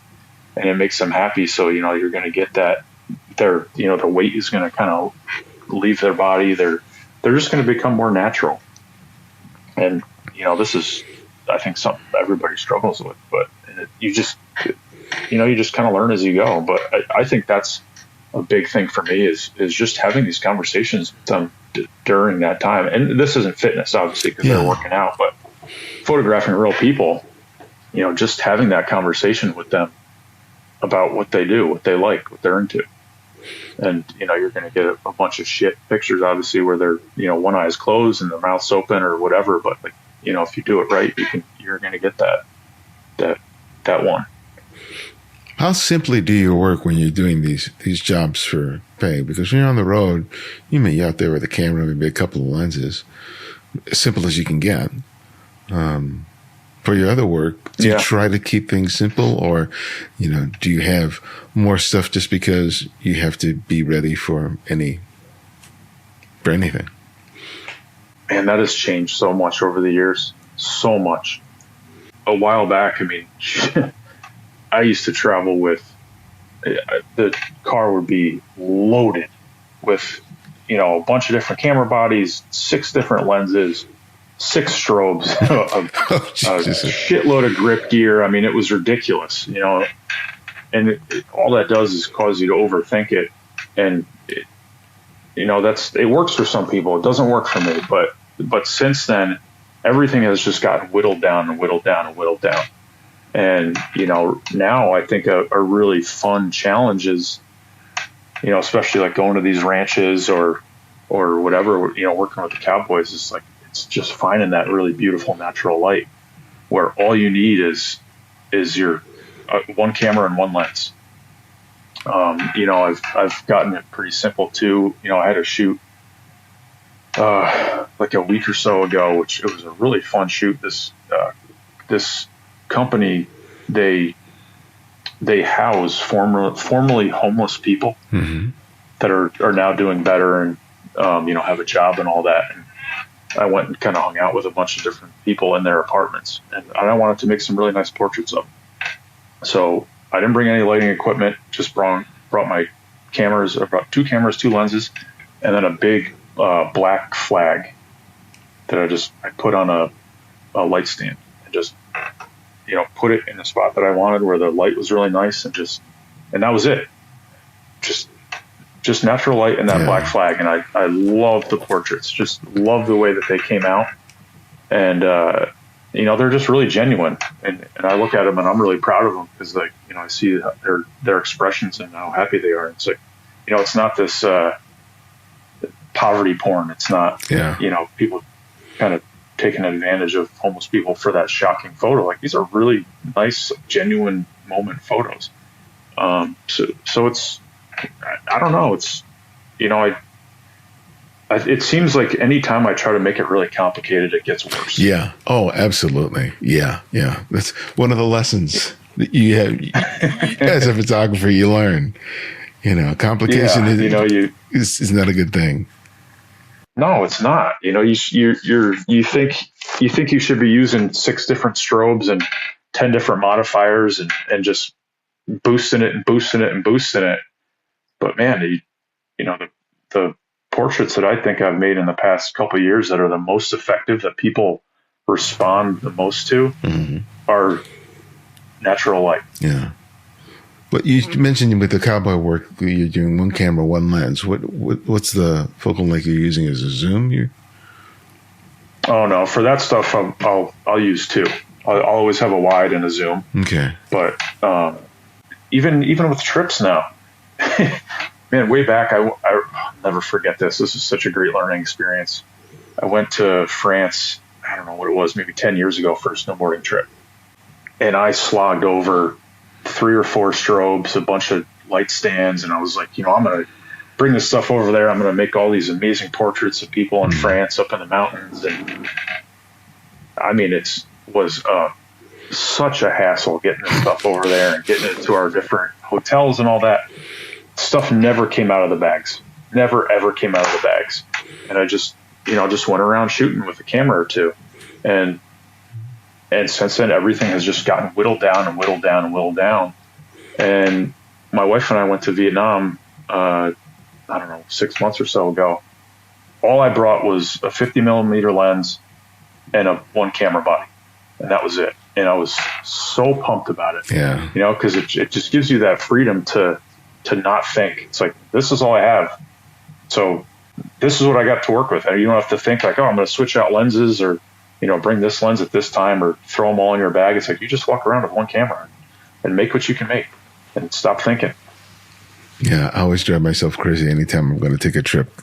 And it makes them happy. So, you're going to get that their weight is going to kind of leave their body. They're just going to become more natural. And, this is, I think, something everybody struggles with, but you just kind of learn as you go. But I think that's a big thing for me is just having these conversations with them during that time. And this isn't fitness, obviously, because they're working out, but photographing real people, just having that conversation with them about what they do, what they like, what they're into. And, you're going to get a bunch of shit pictures, obviously, where they're, one eye is closed and their mouth's open or whatever. But, if you do it right, you're going to get that one. How simply do you work when you're doing these jobs for pay? Because when you're on the road, you may be out there with a camera, maybe a couple of lenses, as simple as you can get. For your other work, do you try to keep things simple, or, do you have more stuff just because you have to be ready for anything? Man, that has changed so much over the years. So much. A while back, I used to travel with, the car would be loaded with, a bunch of different camera bodies, 6 different lenses, 6 strobes, a shitload of grip gear. It was ridiculous, and all that does is cause you to overthink it. And, it works for some people. It doesn't work for me. But since then, everything has just gotten whittled down and whittled down and whittled down. And, now I think a really fun challenge is, especially like going to these ranches or whatever, working with the Cowboys is like, it's just finding that really beautiful natural light where all you need is your one camera and one lens. I've gotten it pretty simple too. I had a shoot like a week or so ago, which it was a really fun shoot. This company, they house formerly homeless people that are now doing better and have a job and all that. And I went and kind of hung out with a bunch of different people in their apartments, and I wanted to make some really nice portraits of them. So I didn't bring any lighting equipment, just brought my cameras. I brought 2 cameras, 2 lenses, and then a big black flag that I put on a light stand and just put it in the spot that I wanted where the light was really nice, and that was it. Just natural light and that black flag. And I love the portraits, just love the way that they came out. And, they're just really genuine. And I look at them and I'm really proud of them because I see their expressions and how happy they are. It's like, it's not this, poverty porn. It's not, people kind of taking advantage of homeless people for that shocking photo. Like, these are really nice, genuine moment photos. So it's, I don't know. It's, it seems like anytime I try to make it really complicated, it gets worse. Yeah. Oh, absolutely. Yeah. Yeah. That's one of the lessons that you have as a photographer, you learn, complication is not a good thing. No, it's not. You think you should be using 6 different strobes and 10 different modifiers and just boosting it and boosting it and boosting it. But man, the portraits that I think I've made in the past couple of years that are the most effective, that people respond the most to, are natural light. Yeah. But you mentioned with the cowboy work, you're doing 1 camera, 1 lens. What's the focal length you're using? As a zoom? Oh no, for that stuff I'll use 2. I'll always have a wide and a zoom. Okay. But even with trips now, man, way back, I'll never forget this. This is such a great learning experience. I went to France, I don't know what it was, maybe 10 years ago for a snowboarding trip. And I slogged over 3 or 4 strobes, a bunch of light stands, and I was like, I'm going to bring this stuff over there. I'm going to make all these amazing portraits of people in France up in the mountains. And I mean, it was such a hassle getting this stuff over there and getting it to our different hotels and all that. Stuff never came out of the bags. Never, ever came out of the bags. And I just went around shooting with a camera or two. And since then, everything has just gotten whittled down and whittled down and whittled down. And my wife and I went to Vietnam, 6 months or so ago. All I brought was a 50 millimeter lens and a 1 camera body. And that was it. And I was so pumped about it. Yeah. Because it just gives you that freedom to not think. It's like, this is all I have. So this is what I got to work with. And you don't have to think like, I'm going to switch out lenses or, bring this lens at this time or throw them all in your bag. It's like, you just walk around with 1 camera and make what you can make and stop thinking. Yeah, I always drive myself crazy anytime I'm going to take a trip,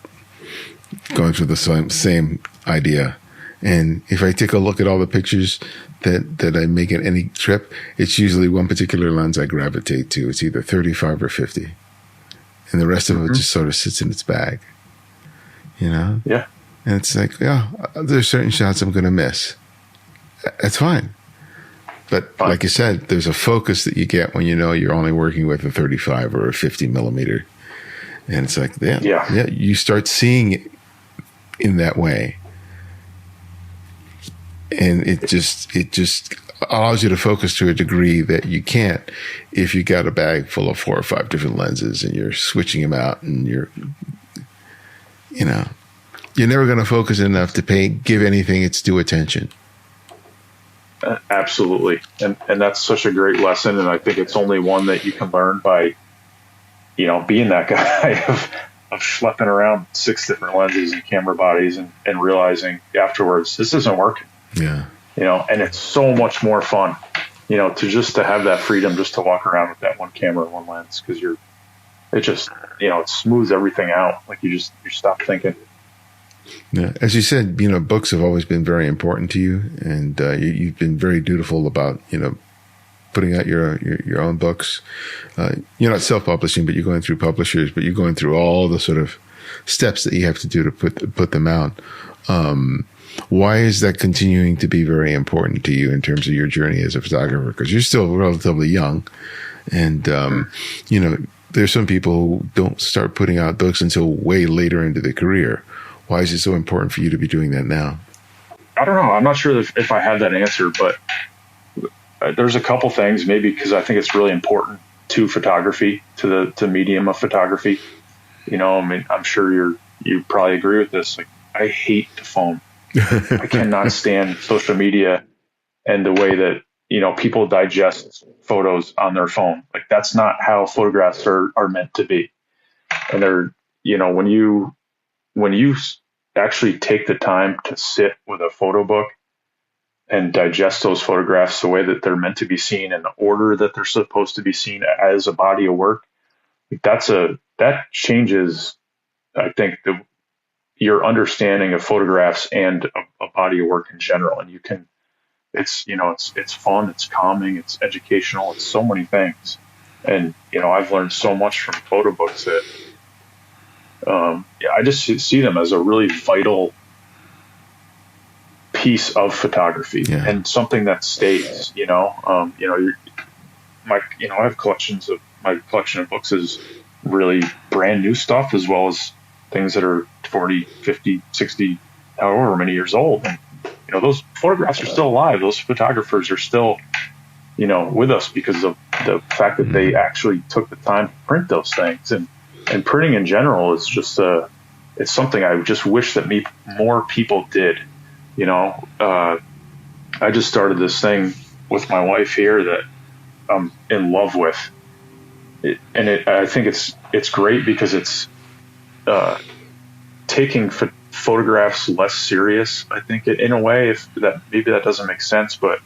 going through the same idea. And if I take a look at all the pictures that I make at any trip, it's usually one particular lens I gravitate to. It's either 35 or 50. And the rest of it just sort of sits in its bag, Yeah. And it's like, there's certain shots I'm going to miss. That's fine. But like you said, there's a focus that you get when you're only working with a 35 or a 50 millimeter. And it's like, you start seeing it in that way. And it just allows you to focus to a degree that you can't if you got a bag full of 4 or 5 different lenses and you're switching them out and you're never going to focus enough to give anything its due attention. Absolutely. And that's such a great lesson. And I think it's only one that you can learn by, being that guy of schlepping around 6 different lenses and camera bodies and realizing afterwards, this isn't working. Yeah. And it's so much more fun, to have that freedom just to walk around with that 1 camera, 1 lens, because it smooths everything out. Like you stop thinking. Yeah. As you said, books have always been very important to you, and you've been very dutiful about, putting out your own books. You're not self-publishing, but you're going through publishers, but you're going through all the sort of steps that you have to do to put them out. Why is that continuing to be very important to you in terms of your journey as a photographer? Because you're still relatively young, and there's some people who don't start putting out books until way later into their career. Why is it so important for you to be doing that now? I don't know. I'm not sure if I have that answer, but there's a couple things. Maybe because I think it's really important to photography, to the medium of photography. I'm sure you probably agree with this. Like, I hate the phone. I cannot stand social media and the way that, people digest photos on their phone. Like, that's not how photographs are meant to be. And they're, when you actually take the time to sit with a photo book and digest those photographs the way that they're meant to be seen in the order that they're supposed to be seen as a body of work, that changes, I think, your understanding of photographs and a body of work in general. And it's fun, it's calming, it's educational, it's so many things. And, I've learned so much from photo books that, I just see them as a really vital piece of photography and something that stays, I have my collection of books is really brand new stuff, as well as things that are 40, 50, 60, however many years old. And, those photographs are still alive. Those photographers are still, with us because of the fact that they actually took the time to print those things. And printing in general is just it's something I just wish that more people did. I just started this thing with my wife here that I'm in love with. I think it's great because it's taking photographs less serious. I think in a way, maybe that doesn't make sense, but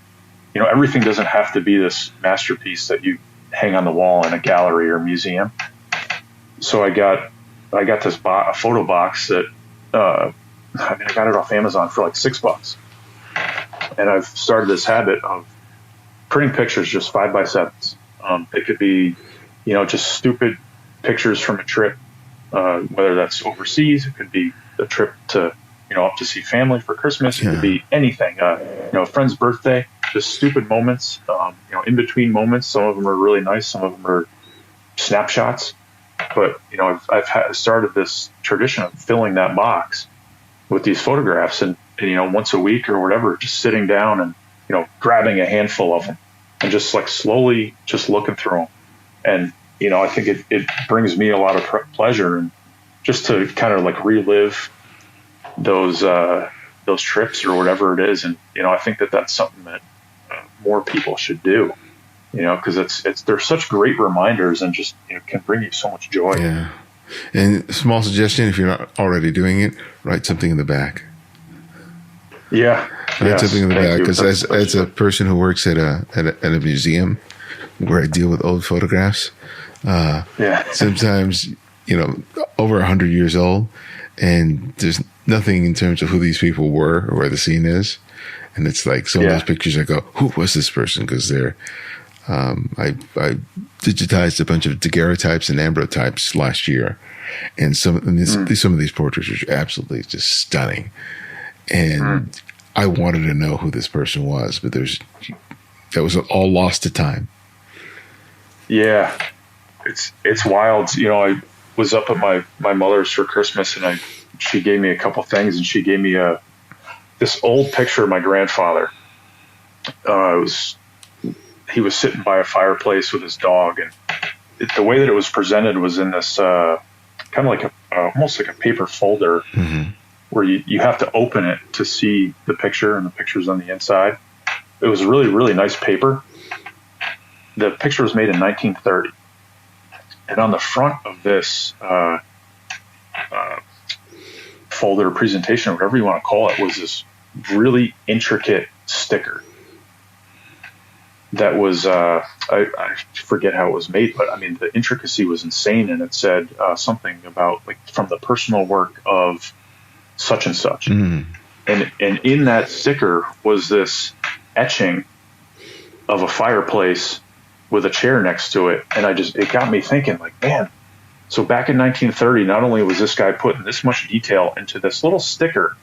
everything doesn't have to be this masterpiece that you hang on the wall in a gallery or museum. So I got this a photo box that I got it off Amazon for like $6, and I've started this habit of printing pictures just 5x7s, It could be, just stupid pictures from a trip, whether that's overseas. It could be a trip to, up to see family for Christmas. It could be anything, a friend's birthday, just stupid moments, in between moments. Some of them are really nice. Some of them are snapshots. But, I've started this tradition of filling that box with these photographs and once a week or whatever, just sitting down and, grabbing a handful of them and just like slowly just looking through them. And, I think it brings me a lot of pleasure, and just to kind of like relive those trips or whatever it is. And, I think that's something that more people should do, because they're such great reminders and just, can bring you so much joy. Yeah. And small suggestion, if you're not already doing it, write something in the back. Yeah. Write something in the back, because as a person who works at a museum where I deal with old photographs, sometimes, over 100 years old, and there's nothing in terms of who these people were or where the scene is. And it's like some of those pictures, I go, who was this person? Because they're, I digitized a bunch of daguerreotypes and ambrotypes last year. And some of these portraits are absolutely just stunning. And I wanted to know who this person was, but that was all lost to time. Yeah. It's wild. I was up at my mother's for Christmas, and she gave me a couple things, and she gave me this old picture of my grandfather. He was sitting by a fireplace with his dog, and the way that it was presented was in this kind of like almost like a paper folder, where you have to open it to see the picture, and the picture's on the inside. It was really, really nice paper. The picture was made in 1930. And on the front of this folder, presentation, whatever you want to call it, was this really intricate sticker that was, I forget how it was made, but I mean, the intricacy was insane. And it said something about like from the personal work of such and such. And in that sticker was this etching of a fireplace with a chair next to it. And it got me thinking, like, man, so back in 1930, not only was this guy putting this much detail into this little sticker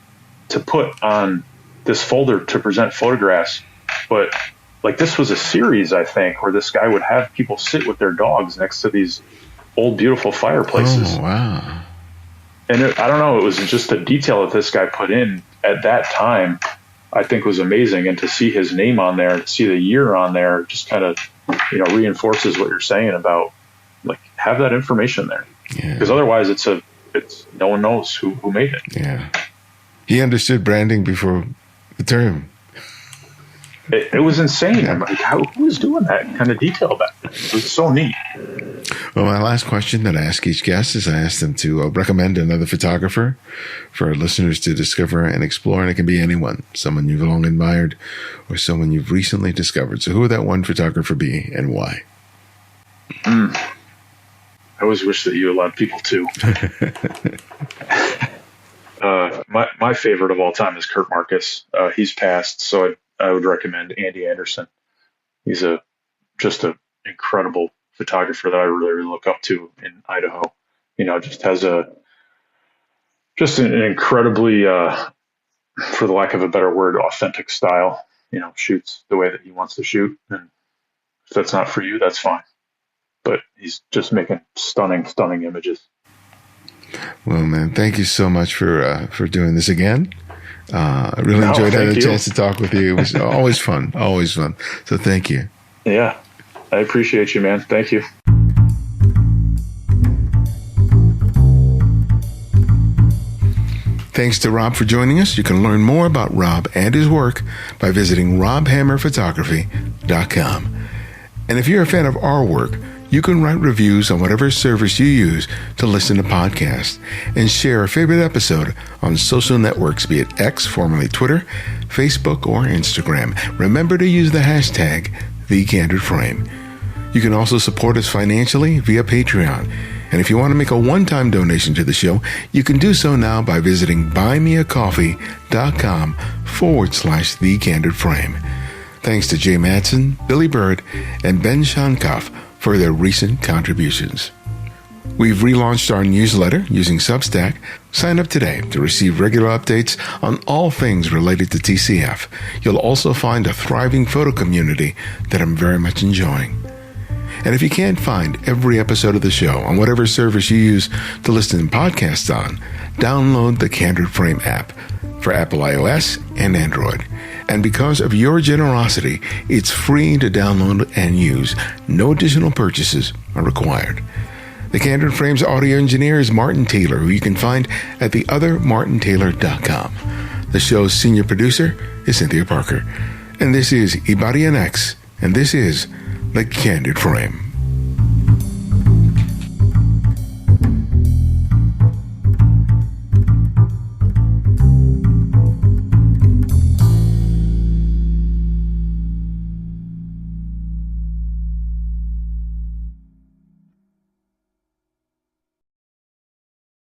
to put on this folder to present photographs, but like this was a series, I think, where this guy would have people sit with their dogs next to these old, beautiful fireplaces. Oh, wow. And I don't know, it was just the detail that this guy put in at that time, I think was amazing. And to see his name on there, to see the year on there, just kind of, reinforces what you're saying about like have that information there, because otherwise it's no one knows who made it. Yeah. He understood branding before the term. It was insane. I'm like, who was doing that kind of detail back then? It was so neat. Well, my last question that I ask each guest is I ask them to recommend another photographer for our listeners to discover and explore. And it can be anyone, someone you've long admired or someone you've recently discovered. So who would that one photographer be and why? I always wish that you allowed people to. My favorite of all time is Kurt Marcus. He's passed, so I would recommend Andy Anderson. He's just an incredible photographer that I really, really look up to in Idaho. Just has an incredibly, for the lack of a better word, authentic style. Shoots the way that he wants to shoot, and if that's not for you, that's fine. But he's just making stunning, stunning images. Well, man, thank you so much for doing this again. I really enjoyed having a chance to talk with you. It was always fun, always fun. So thank you. Yeah, I appreciate you, man. Thank you. Thanks to Rob for joining us. You can learn more about Rob and his work by visiting robhammerphotography.com. And if you're a fan of our work, you can write reviews on whatever service you use to listen to podcasts and share a favorite episode on social networks, be it X, formerly Twitter, Facebook, or Instagram. Remember to use the hashtag #TheCandidFrame. You can also support us financially via Patreon. And if you want to make a one-time donation to the show, you can do so now by visiting buymeacoffee.com/TheCandidFrame. Thanks to Jay Madsen, Billy Bird, and Ben Shonkoff for their recent contributions. We've relaunched our newsletter using Substack. Sign up today to receive regular updates on all things related to TCF. You'll also find a thriving photo community that I'm very much enjoying. And if you can't find every episode of the show on whatever service you use to listen to podcasts on, download the Candid Frame app for Apple iOS and Android. And because of your generosity, it's free to download and use. No additional purchases are required. The Candid Frame's audio engineer is Martin Taylor, who you can find at theothermartintaylor.com. The show's senior producer is Cynthia Parker. And this is Ibarionex, and this is The Candid Frame.